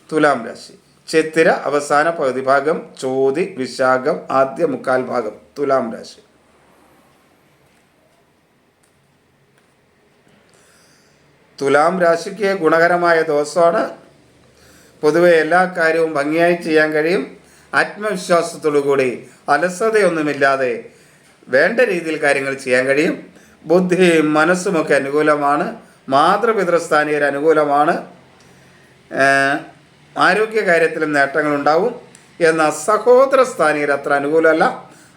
Speaker 1: തുലാം രാശി ചിത്തിര അവസാന പകുതി ഭാഗം, ചോതി വിശാഖം ആദ്യ 3/4 ഭാഗം തുലാം രാശി. തുലാം രാശിക്ക് ഗുണകരമായ ദിവസമാണ്. പൊതുവെ എല്ലാ കാര്യവും ഭംഗിയായി ചെയ്യാൻ കഴിയും. ആത്മവിശ്വാസത്തോടുകൂടി അലസതയൊന്നുമില്ലാതെ വേണ്ട രീതിയിൽ കാര്യങ്ങൾ ചെയ്യാൻ കഴിയും. ബുദ്ധിയും മനസ്സുമൊക്കെ അനുകൂലമാണ്. മാതൃപിതൃസ്ഥാനീയർ അനുകൂലമാണ്. ആരോഗ്യകാര്യത്തിലും നേട്ടങ്ങളുണ്ടാവും. എന്നാൽ സഹോദര സ്ഥാനീയർ അത്ര അനുകൂലമല്ല.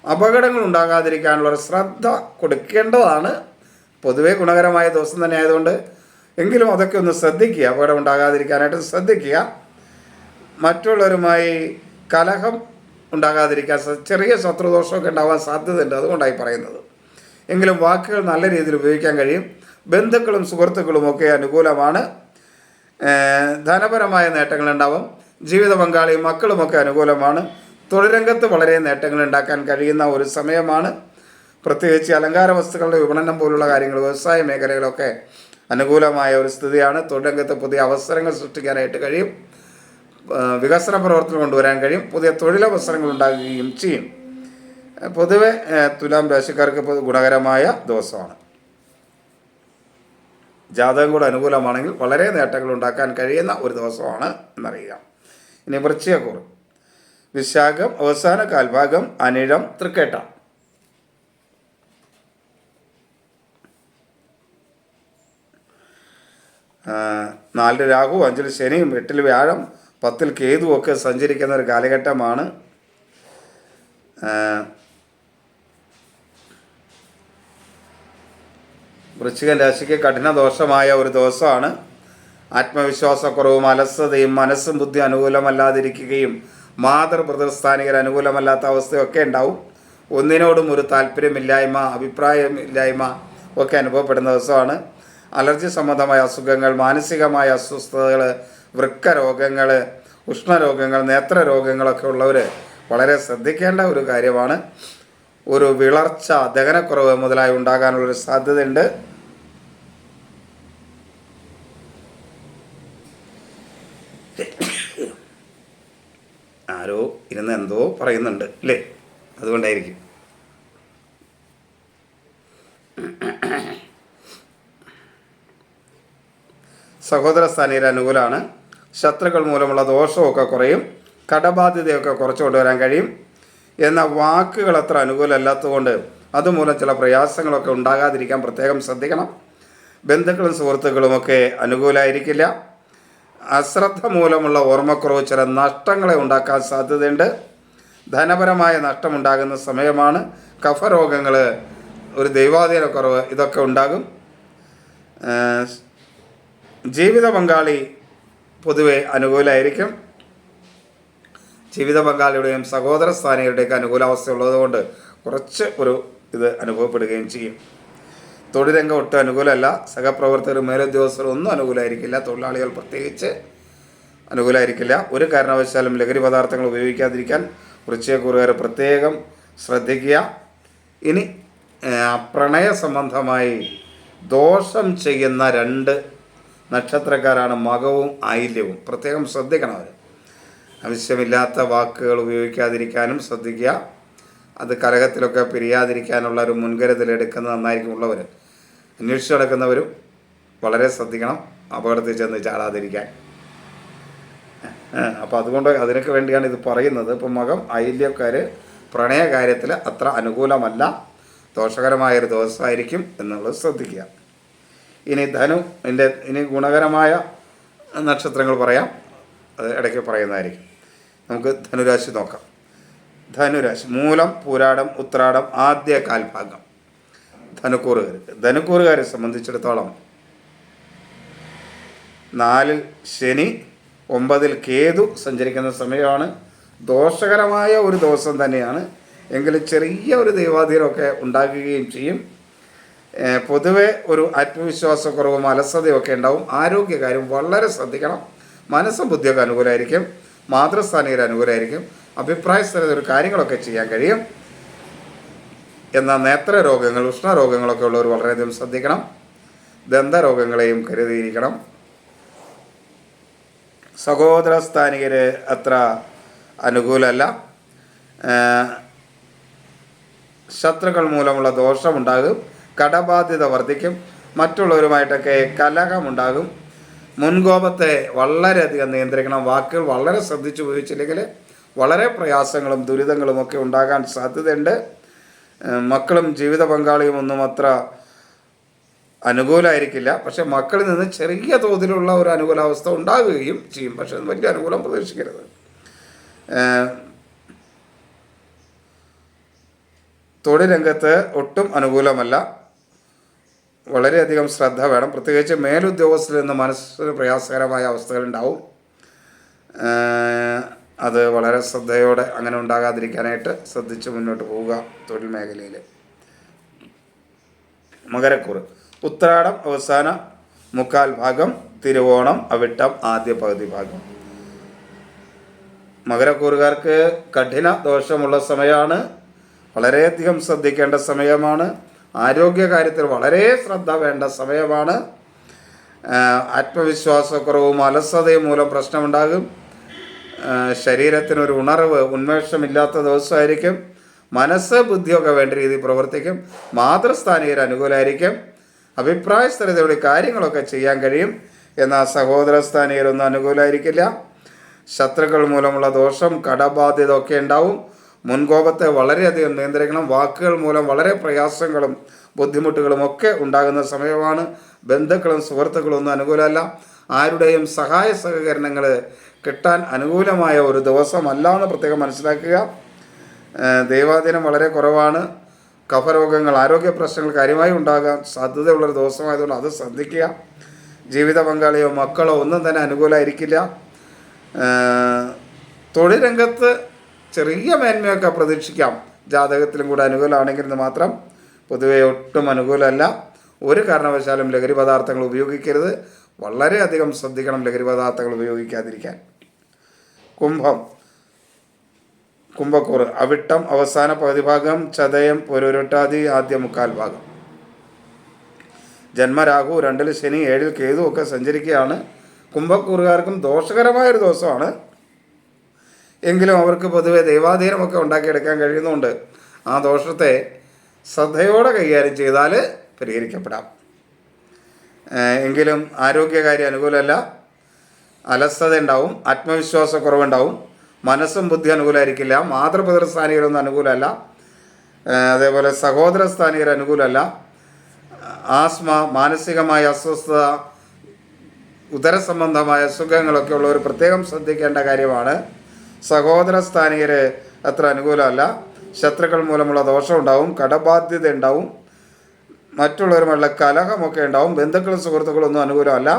Speaker 1: അപകടങ്ങൾ ഉണ്ടാകാതിരിക്കാനുള്ള ശ്രദ്ധ കൊടുക്കേണ്ടതാണ്. പൊതുവെ ഗുണകരമായ ദിവസം തന്നെ ആയതുകൊണ്ട് എങ്കിലും അതൊക്കെ ഒന്ന് ശ്രദ്ധിക്കുക. അപകടം ഉണ്ടാകാതിരിക്കാനായിട്ട് ശ്രദ്ധിക്കുക. മറ്റുള്ളവരുമായി കലഹം ഉണ്ടാകാതിരിക്കാൻ ചെറിയ ശത്രുദോഷമൊക്കെ ഉണ്ടാകാൻ സാധ്യതയുണ്ട്. അതുകൊണ്ടായി പറയുന്നത്. എങ്കിലും വാക്കുകൾ നല്ല രീതിയിൽ ഉപയോഗിക്കാൻ കഴിയും. ബന്ധുക്കളും സുഹൃത്തുക്കളുമൊക്കെ അനുകൂലമാണ്. ധനപരമായ നേട്ടങ്ങളുണ്ടാവും. ജീവിത പങ്കാളിയും മക്കളുമൊക്കെ അനുകൂലമാണ്. തൊഴിൽ രംഗത്ത് വളരെ നേട്ടങ്ങൾ ഉണ്ടാക്കാൻ കഴിയുന്ന ഒരു സമയമാണ്. പ്രത്യേകിച്ച് അലങ്കാര വസ്തുക്കളുടെ വിപണനം പോലുള്ള കാര്യങ്ങൾ, വ്യവസായ മേഖലകളൊക്കെ അനുകൂലമായ ഒരു സ്ഥിതിയാണ്. തൊഴിൽ രംഗത്ത് പുതിയ അവസരങ്ങൾ സൃഷ്ടിക്കാനായിട്ട് കഴിയും. വികസന പ്രവർത്തനം കൊണ്ടുവരാൻ കഴിയും. പുതിയ തൊഴിലവസരങ്ങൾ ഉണ്ടാകുകയും ചെയ്യും. പൊതുവെ തുലാം രാശിക്കാർക്ക് ഗുണകരമായ ദിവസമാണ്. ജാതകം കൂടെ അനുകൂലമാണെങ്കിൽ വളരെ നേട്ടങ്ങൾ ഉണ്ടാക്കാൻ കഴിയുന്ന ഒരു ദിവസമാണ് എന്നറിയുക. ഇനി വൃശ്ചികക്കൂർ. വിശാഖം അവസാന 1/4 ഭാഗം, അനിഴം തൃക്കേട്ട. നാലിൽ രാഹു, 5 ശനിയും 8 വ്യാഴം 10 കേതുവും ഒക്കെ സഞ്ചരിക്കുന്ന ഒരു കാലഘട്ടമാണ്. വൃശ്ചികൻ രാശിക്ക് കഠിന ദോഷമായ ഒരു ദിവസമാണ്. ആത്മവിശ്വാസക്കുറവും അലസതയും മനസ്സും ബുദ്ധി അനുകൂലമല്ലാതിരിക്കുകയും മാതൃപിതൃസ്ഥാനികർ അനുകൂലമല്ലാത്ത അവസ്ഥയൊക്കെ ഉണ്ടാവും. ഒന്നിനോടും ഒരു താല്പര്യമില്ലായ്മ, അഭിപ്രായമില്ലായ്മ ഒക്കെ അനുഭവപ്പെടുന്ന ദിവസമാണ്. അലർജി സംബന്ധമായ അസുഖങ്ങൾ, മാനസികമായ അസ്വസ്ഥതകൾ, വൃക്ക രോഗങ്ങൾ, ഉഷ്ണരോഗങ്ങൾ, നേത്രരോഗങ്ങളൊക്കെ ഉള്ളവർ വളരെ ശ്രദ്ധിക്കേണ്ട ഒരു കാര്യമാണ്. ഒരു വിളർച്ച, ദഹനക്കുറവ് മുതലായി ഉണ്ടാകാനുള്ളൊരു സാധ്യതയുണ്ട്. ആരോ ഇരുന്ന് എന്തോ പറയുന്നുണ്ട് അല്ലേ, അതുകൊണ്ടായിരിക്കും. സഹോദരസ്ഥാനീയർ അനുകൂലമാണ്. ശത്രുക്കൾ മൂലമുള്ള ദോഷമൊക്കെ കുറയും. കടബാധ്യതയൊക്കെ കുറച്ചു കൊണ്ടുവരാൻ കഴിയും. എന്നാൽ വാക്കുകൾ അത്ര അനുകൂലമല്ലാത്തതുകൊണ്ട് അതുമൂലം ചില പ്രയാസങ്ങളൊക്കെ ഉണ്ടാകാതിരിക്കാൻ പ്രത്യേകം ശ്രദ്ധിക്കണം. ബന്ധുക്കളും സുഹൃത്തുക്കളുമൊക്കെ അനുകൂലമായിരിക്കില്ല. അശ്രദ്ധ മൂലമുള്ള ഓർമ്മക്കുറവ് ചില നഷ്ടങ്ങളെ ഉണ്ടാക്കാൻ സാധ്യതയുണ്ട്. ധനപരമായ നഷ്ടമുണ്ടാകുന്ന സമയമാണ്. കഫരോഗങ്ങൾ, ഒരു ദൈവാധീനക്കുറവ് ഇതൊക്കെ ഉണ്ടാകും. ജീവിത പങ്കാളി പൊതുവെ അനുകൂലമായിരിക്കും. ജീവിത പങ്കാളിയുടെയും സഹോദര സ്ഥാനികരുടെയൊക്കെ അനുകൂലാവസ്ഥ ഉള്ളതുകൊണ്ട് കുറച്ച് ഒരു ഇത് അനുഭവപ്പെടുകയും ചെയ്യും. തൊഴിലംഗം ഒട്ടും അനുകൂലമല്ല. സഹപ്രവർത്തകരും മേലുദ്യോഗസ്ഥരും ഒന്നും അനുകൂലമായിരിക്കില്ല. തൊഴിലാളികൾ പ്രത്യേകിച്ച് അനുകൂലമായിരിക്കില്ല. ഒരു കാരണവശാലും ലഹരി പദാർത്ഥങ്ങൾ ഉപയോഗിക്കാതിരിക്കാൻ വൃശ്ചികക്കൂറുകാർ പ്രത്യേകം ശ്രദ്ധിക്കുക. ഇനി പ്രണയ സംബന്ധമായി ദോഷം ചെയ്യുന്ന 2 നക്ഷത്രക്കാരാണ് മകവും ആയില്യവും. പ്രത്യേകം ശ്രദ്ധിക്കണം. അവർ ആവശ്യമില്ലാത്ത വാക്കുകൾ ഉപയോഗിക്കാതിരിക്കാനും ശ്രദ്ധിക്കുക. അത് കലഹത്തിലൊക്കെ പിരിയാതിരിക്കാനുള്ള ഒരു മുൻകരുതലെടുക്കുന്നത് നന്നായിരിക്കും. ഉള്ളവർ അന്വേഷിച്ച് നടക്കുന്നവരും വളരെ ശ്രദ്ധിക്കണം, അപകടത്തിൽ ചെന്ന് ചാടാതിരിക്കാൻ. അപ്പോൾ അതുകൊണ്ട് അതിനൊക്കെ വേണ്ടിയാണ് ഇത് പറയുന്നത്. ഇപ്പം മകം ആയില്യക്കാർ പ്രണയകാര്യത്തിൽ അത്ര അനുകൂലമല്ല, ദോഷകരമായൊരു ദിവസമായിരിക്കും എന്നുള്ളത് ശ്രദ്ധിക്കുക. ഇനി ഇനി ഗുണകരമായ നക്ഷത്രങ്ങൾ പറയാം, അത് ഇടയ്ക്ക് പറയുന്നതായിരിക്കും. നമുക്ക് ധനുരാശി നോക്കാം. ധനുരാശി മൂലം, പൂരാടം, ഉത്രാടം, ആദ്യ കാൽഭാഗം ധനുക്കൂറുകാരെ സംബന്ധിച്ചിടത്തോളം 4-ൽ ശനി, 9-ൽ കേതു സഞ്ചരിക്കുന്ന സമയമാണ്. ദോഷകരമായ ഒരു ദിവസം തന്നെയാണ്, എങ്കിലും ചെറിയ ഒരു ദൈവാധീനമൊക്കെ ഉണ്ടാകുകയും ചെയ്യും. പൊതുവെ ഒരു ആത്മവിശ്വാസക്കുറവും അലസതയൊക്കെ ഉണ്ടാവും. ആരോഗ്യകാര്യം വളരെ ശ്രദ്ധിക്കണം. മനസ്സും ബുദ്ധിയൊക്കെ അനുകൂലമായിരിക്കും. മാതൃസ്ഥാനീയർ അനുകൂലമായിരിക്കും. അഭിപ്രായ സ്ഥലത്ത് ഒരു കാര്യങ്ങളൊക്കെ ചെയ്യാൻ കഴിയും. എന്നാൽ നേത്രരോഗങ്ങൾ, ഉഷ്ണരോഗങ്ങളൊക്കെ ഉള്ളവർ വളരെയധികം ശ്രദ്ധിക്കണം. ദന്തരോഗങ്ങളെയും കരുതിയിരിക്കണം. സഹോദരസ്ഥാനികർ അത്ര അനുകൂലമല്ല. ശത്രുക്കൾ മൂലമുള്ള ദോഷമുണ്ടാകും. കടബാധ്യത വർദ്ധിക്കും. മറ്റുള്ളവരുമായിട്ടൊക്കെ കലഹമുണ്ടാകും. മുൻകോപത്തെ വളരെയധികം നിയന്ത്രിക്കണം. വാക്കുകൾ വളരെ ശ്രദ്ധിച്ച് ഉപയോഗിച്ചില്ലെങ്കിൽ വളരെ പ്രയാസങ്ങളും ദുരിതങ്ങളുമൊക്കെ ഉണ്ടാകാൻ സാധ്യതയുണ്ട്. മക്കളും ജീവിത പങ്കാളിയും ഒന്നും അത്ര അനുകൂലമായിരിക്കില്ല. പക്ഷെ മക്കളിൽ നിന്ന് ചെറിയ തോതിലുള്ള ഒരു അനുകൂലാവസ്ഥ ഉണ്ടാകുകയും ചെയ്യും. പക്ഷെ വലിയ അനുകൂലം പ്രതീക്ഷിക്കരുത്. തൊഴിൽ രംഗത്ത് ഒട്ടും അനുകൂലമല്ല. വളരെയധികം ശ്രദ്ധ വേണം. പ്രത്യേകിച്ച് മേലുദ്യോഗസ്ഥരിൽ നിന്ന് മനസ്സിന് പ്രയാസകരമായ അവസ്ഥകളുണ്ടാവും. അത് വളരെ ശ്രദ്ധയോടെ അങ്ങനെ ഉണ്ടാകാതിരിക്കാനായിട്ട് ശ്രദ്ധിച്ച് മുന്നോട്ട് പോവുക. തൊഴിൽ മേഖലയിൽ മകരക്കൂറ് ഉത്രാടം അവസാന 3/4 ഭാഗം, തിരുവോണം അവിട്ടം ആദ്യ പകുതി ഭാഗം. മകരക്കൂറുകാർക്ക് കഠിന ദോഷമുള്ള സമയമാണ്. വളരെയധികം ശ്രദ്ധിക്കേണ്ട സമയമാണ്. ആരോഗ്യകാര്യത്തിൽ വളരെ ശ്രദ്ധ വേണ്ട സമയമാണ്. ആത്മവിശ്വാസക്കുറവും അലസതയും മൂലം പ്രശ്നമുണ്ടാകും. ശരീരത്തിനൊരു ഉന്മേഷമില്ലാത്ത ദിവസമായിരിക്കും. മനസ്സ് ബുദ്ധിയൊക്കെ വേണ്ട രീതിയിൽ പ്രവർത്തിക്കും. മാതൃസ്ഥാനീയർ അനുകൂലമായിരിക്കും. അഭിപ്രായ സ്ഥിരതയോടെ കാര്യങ്ങളൊക്കെ ചെയ്യാൻ കഴിയും. എന്നാൽ സഹോദരസ്ഥാനീയരൊന്നും അനുകൂലമായിരിക്കില്ല. ശത്രുക്കൾ മൂലമുള്ള ദോഷം, കടബാധ്യത ഒക്കെ ഉണ്ടാവും. മുൻകോപത്തെ വളരെയധികം നിയന്ത്രിക്കണം. വാക്കുകൾ മൂലം വളരെ പ്രയാസങ്ങളും ബുദ്ധിമുട്ടുകളും ഒക്കെ ഉണ്ടാകുന്ന സമയമാണ്. ബന്ധുക്കളും സുഹൃത്തുക്കളും ഒന്നും അനുകൂലമല്ല. ആരുടെയും സഹായ സഹകരണങ്ങൾ കിട്ടാൻ അനുകൂലമായ ഒരു ദിവസമല്ല എന്ന് പ്രത്യേകം മനസ്സിലാക്കുക. ദൈവാധീനം വളരെ കുറവാണ്. കഫരോഗങ്ങൾ, ആരോഗ്യ പ്രശ്നങ്ങൾ കാര്യമായി ഉണ്ടാകാൻ സാധ്യതയുള്ളൊരു ദിവസമായതുകൊണ്ട് അത് ശ്രദ്ധിക്കുക. ജീവിത പങ്കാളിയോ മക്കളോ ഒന്നും തന്നെ അനുകൂലമായിരിക്കില്ല. തൊഴിൽ രംഗത്ത് ചെറിയ മേന്മയൊക്കെ പ്രതീക്ഷിക്കാം, ജാതകത്തിലും കൂടെ അനുകൂലമാണെങ്കിലും മാത്രം. പൊതുവെ ഒട്ടും അനുകൂലമല്ല. ഒരു കാരണവശാലും ലഹരി പദാർത്ഥങ്ങൾ ഉപയോഗിക്കരുത്. വളരെയധികം ശ്രദ്ധിക്കണം ലഹരി പദാർത്ഥങ്ങൾ ഉപയോഗിക്കാതിരിക്കാൻ. കുംഭക്കൂറ്, അവിട്ടം അവസാന പകുതി ഭാഗം, ചതയം പൊരുരുട്ടാതി ആദ്യ മുക്കാൽ ഭാഗം. ജന്മരാഹു 2-ൽ ശനി 7-ൽ കേതു ഒക്കെ സഞ്ചരിക്കുകയാണ്. കുംഭക്കൂറുകാർക്കും ദോഷകരമായൊരു ദിവസമാണ്. എങ്കിലും അവർക്ക് പൊതുവെ ദൈവാധീനമൊക്കെ ഉണ്ടാക്കിയെടുക്കാൻ കഴിയുന്നുണ്ട്. ആ ദോഷത്തെ ശ്രദ്ധയോടെ കൈകാര്യം ചെയ്താൽ പരിഹരിക്കപ്പെടാം. എങ്കിലും ആരോഗ്യകാര്യം അനുകൂലമല്ല. അലസത ഉണ്ടാവും, ആത്മവിശ്വാസക്കുറവുണ്ടാവും, മനസ്സും ബുദ്ധി അനുകൂലമായിരിക്കില്ല. മാതൃപിതൃസ്ഥാനികരൊന്നും അനുകൂലമല്ല. അതേപോലെ സഹോദര സ്ഥാനികർ അനുകൂലമല്ല. ആസ്മ, മാനസികമായ അസ്വസ്ഥത, ഉദര സംബന്ധമായ അസുഖങ്ങളൊക്കെ ഉള്ളവർ പ്രത്യേകം ശ്രദ്ധിക്കേണ്ട കാര്യമാണ്. സഹോദര സ്ഥാനികർ അത്ര അനുകൂലമല്ല. ശത്രുക്കൾ മൂലമുള്ള ദോഷം ഉണ്ടാവും, കടബാധ്യത ഉണ്ടാവും, മറ്റുള്ളവരുമായുള്ള കലഹമൊക്കെ ഉണ്ടാവും. ബന്ധുക്കളും സുഹൃത്തുക്കളൊന്നും അനുകൂലമല്ല.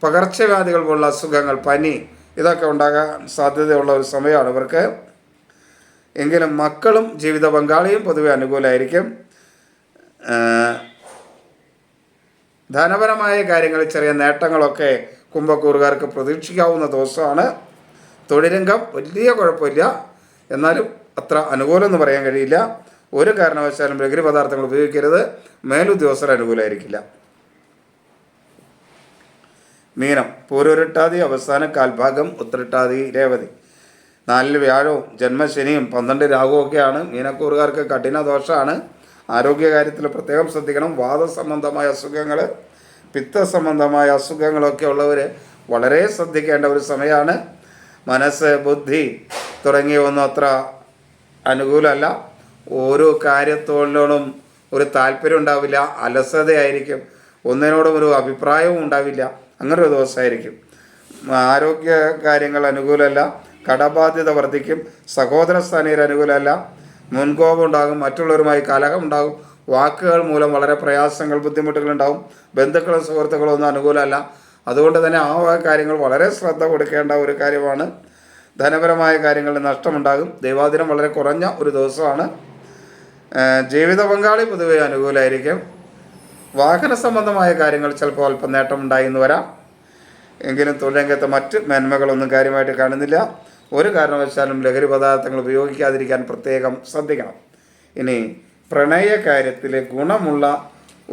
Speaker 1: പകർച്ചവ്യാധികൾ പോലുള്ള അസുഖങ്ങൾ, പനി, ഇതൊക്കെ ഉണ്ടാകാൻ സാധ്യതയുള്ള ഒരു സമയമാണ് ഇവർക്ക്. എങ്കിലും മക്കളും ജീവിത പങ്കാളിയും പൊതുവെ അനുകൂലമായിരിക്കും. ധനപരമായ കാര്യങ്ങളിൽ ചെറിയ നേട്ടങ്ങളൊക്കെ കുംഭക്കൂറുകാർക്ക് പ്രതീക്ഷിക്കാവുന്ന ദിവസമാണ്. തൊഴിൽരംഗം വലിയ കുഴപ്പമില്ല, എന്നാലും അത്ര അനുകൂലമെന്ന് പറയാൻ കഴിയില്ല. ഒരു കാരണവശാലും ലഹരി പദാർത്ഥങ്ങൾ ഉപയോഗിക്കരുത്. മേലുദ്യോഗസ്ഥർ അനുകൂലമായിരിക്കില്ല. മീനം, പൂരുരുട്ടാതി അവസാന കാൽഭാഗം, ഉത്രട്ടാതി രേവതി. 4-ൽ വ്യാഴവും ജന്മശനിയും 12 രാഹുവും ഒക്കെയാണ്. മീനക്കൂറുകാർക്ക് കഠിന ദോഷമാണ്. ആരോഗ്യകാര്യത്തിൽ പ്രത്യേകം ശ്രദ്ധിക്കണം. വാദസംബന്ധമായ അസുഖങ്ങൾ, പിത്ത സംബന്ധമായ അസുഖങ്ങളൊക്കെ ഉള്ളവർ വളരെ ശ്രദ്ധിക്കേണ്ട ഒരു സമയമാണ്. മനസ്സ്, ബുദ്ധി തുടങ്ങിയവൊന്നും അത്ര അനുകൂലമല്ല. ഓരോ കാര്യത്തോടും ഒരു താല്പര്യം ഉണ്ടാവില്ല, അലസതയായിരിക്കും, ഒന്നിനോടും ഒരു അഭിപ്രായവും ഉണ്ടാവില്ല. അങ്ങനെ ഒരു ദിവസമായിരിക്കും. ആരോഗ്യ കാര്യങ്ങൾ അനുകൂലമല്ല. കടബാധ്യത വർദ്ധിക്കും. സഹോദര സ്ഥാനീയർ അനുകൂലമല്ല. മുൻകോപം ഉണ്ടാകും, മറ്റുള്ളവരുമായി കലഹം ഉണ്ടാകും, വാക്കുകൾ മൂലം വളരെ പ്രയാസങ്ങൾ, ബുദ്ധിമുട്ടുകളുണ്ടാവും. ബന്ധുക്കളും സുഹൃത്തുക്കളും ഒന്നും അനുകൂലമല്ല. അതുകൊണ്ട് തന്നെ ആ കാര്യങ്ങൾ വളരെ ശ്രദ്ധ കൊടുക്കേണ്ട ഒരു കാര്യമാണ്. ധനപരമായ കാര്യങ്ങളിൽ നഷ്ടമുണ്ടാകും. ദൈവാധീനം വളരെ കുറഞ്ഞ ഒരു ദിവസമാണ്. ജീവിത പങ്കാളി പൊതുവെ അനുകൂലമായിരിക്കും. വാഹന സംബന്ധമായ കാര്യങ്ങൾ ചിലപ്പോൾ അല്പം നേട്ടമുണ്ടായി എന്ന് വരാം. എങ്കിലും തൊഴിൽ രംഗത്ത് മറ്റ് മേന്മകളൊന്നും കാര്യമായിട്ട് കാണുന്നില്ല. ഒരു കാരണവശാലും ലഹരി പദാർത്ഥങ്ങൾ ഉപയോഗിക്കാതിരിക്കാൻ പ്രത്യേകം ശ്രദ്ധിക്കണം. ഇനി പ്രണയ കാര്യത്തിൽ ഗുണമുള്ള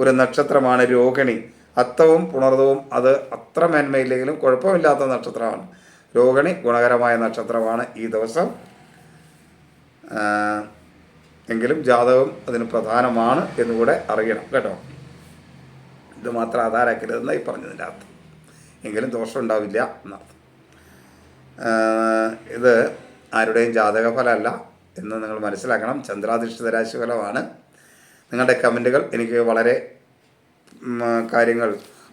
Speaker 1: ഒരു നക്ഷത്രമാണ് രോഹിണി. അത്തവും പുണർതവും അത് അത്ര മേന്മയില്ലെങ്കിലും കുഴപ്പമില്ലാത്ത നക്ഷത്രമാണ്. രോഹിണി ഗുണകരമായ നക്ഷത്രമാണ് ഈ ദിവസം. എങ്കിലും ജാതകം അതിന് പ്രധാനമാണ് എന്നുകൂടെ അറിയണം കേട്ടോ. ഇത് മാത്രം ആധാരമാക്കരുതെന്ന് ഈ പറഞ്ഞതിൻ്റെ അർത്ഥം. എങ്കിലും ദോഷം ഉണ്ടാവില്ല എന്നർത്ഥം. ഇത് ആരുടെയും ജാതക ഫലമല്ല എന്ന് നിങ്ങൾ മനസ്സിലാക്കണം. ചന്ദ്രാധിഷ്ഠിത രാശിഫലമാണ്. നിങ്ങളുടെ കമൻറ്റുകൾ എനിക്ക് വളരെ കാര്യങ്ങൾ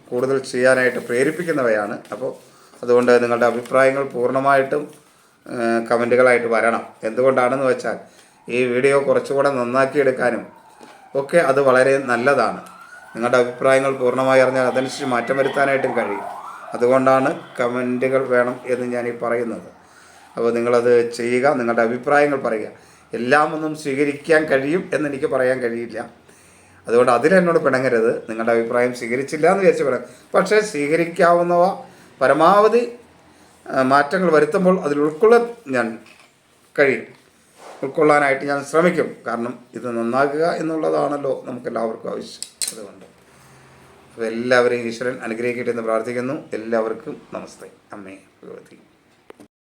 Speaker 1: കൂടുതൽ ചെയ്യാനായിട്ട് പ്രേരിപ്പിക്കുന്നവയാണ്. അപ്പോൾ അതുകൊണ്ട് നിങ്ങളുടെ അഭിപ്രായങ്ങൾ പൂർണ്ണമായിട്ടും കമൻറ്റുകളായിട്ട് വരണം. എന്തുകൊണ്ടാണെന്ന് വെച്ചാൽ ഈ വീഡിയോ കുറച്ചുകൂടെ നന്നാക്കിയെടുക്കാനും ഒക്കെ അത് വളരെ നല്ലതാണ്. നിങ്ങളുടെ അഭിപ്രായങ്ങൾ പൂർണ്ണമായി അറിഞ്ഞാൽ അതനുസരിച്ച് മാറ്റം വരുത്താനായിട്ടും കഴിയും. അതുകൊണ്ടാണ് കമൻറ്റുകൾ വേണം എന്ന് ഞാൻ ഈ പറയുന്നത്. അപ്പോൾ നിങ്ങളത് ചെയ്യുക, നിങ്ങളുടെ അഭിപ്രായങ്ങൾ പറയുക. എല്ലാം ഒന്നും സ്വീകരിക്കാൻ കഴിയും എന്നെനിക്ക് പറയാൻ കഴിയില്ല. അതുകൊണ്ട് അതിലെന്നോട് പിണങ്ങരുത്. നിങ്ങളുടെ അഭിപ്രായം സ്വീകരിച്ചില്ല എന്ന് വിചാരിച്ച് പറയാം. പക്ഷേ സ്വീകരിക്കാവുന്നവ പരമാവധി മാറ്റങ്ങൾ വരുത്തുമ്പോൾ അതിൽ ഉൾക്കൊള്ളാൻ ഞാൻ കഴിയും, ഉൾക്കൊള്ളാനായിട്ട് ഞാൻ ശ്രമിക്കും. കാരണം ഇത് നന്നാക്കുക എന്നുള്ളതാണല്ലോ നമുക്കെല്ലാവർക്കും ആവശ്യം. അതുകൊണ്ട് അപ്പോൾ എല്ലാവരെയും ഈശ്വരൻ അനുഗ്രഹിക്കട്ടെ എന്ന് പ്രാർത്ഥിക്കുന്നു. എല്ലാവർക്കും നമസ്തേ. അമ്മേ ഭഗവതി.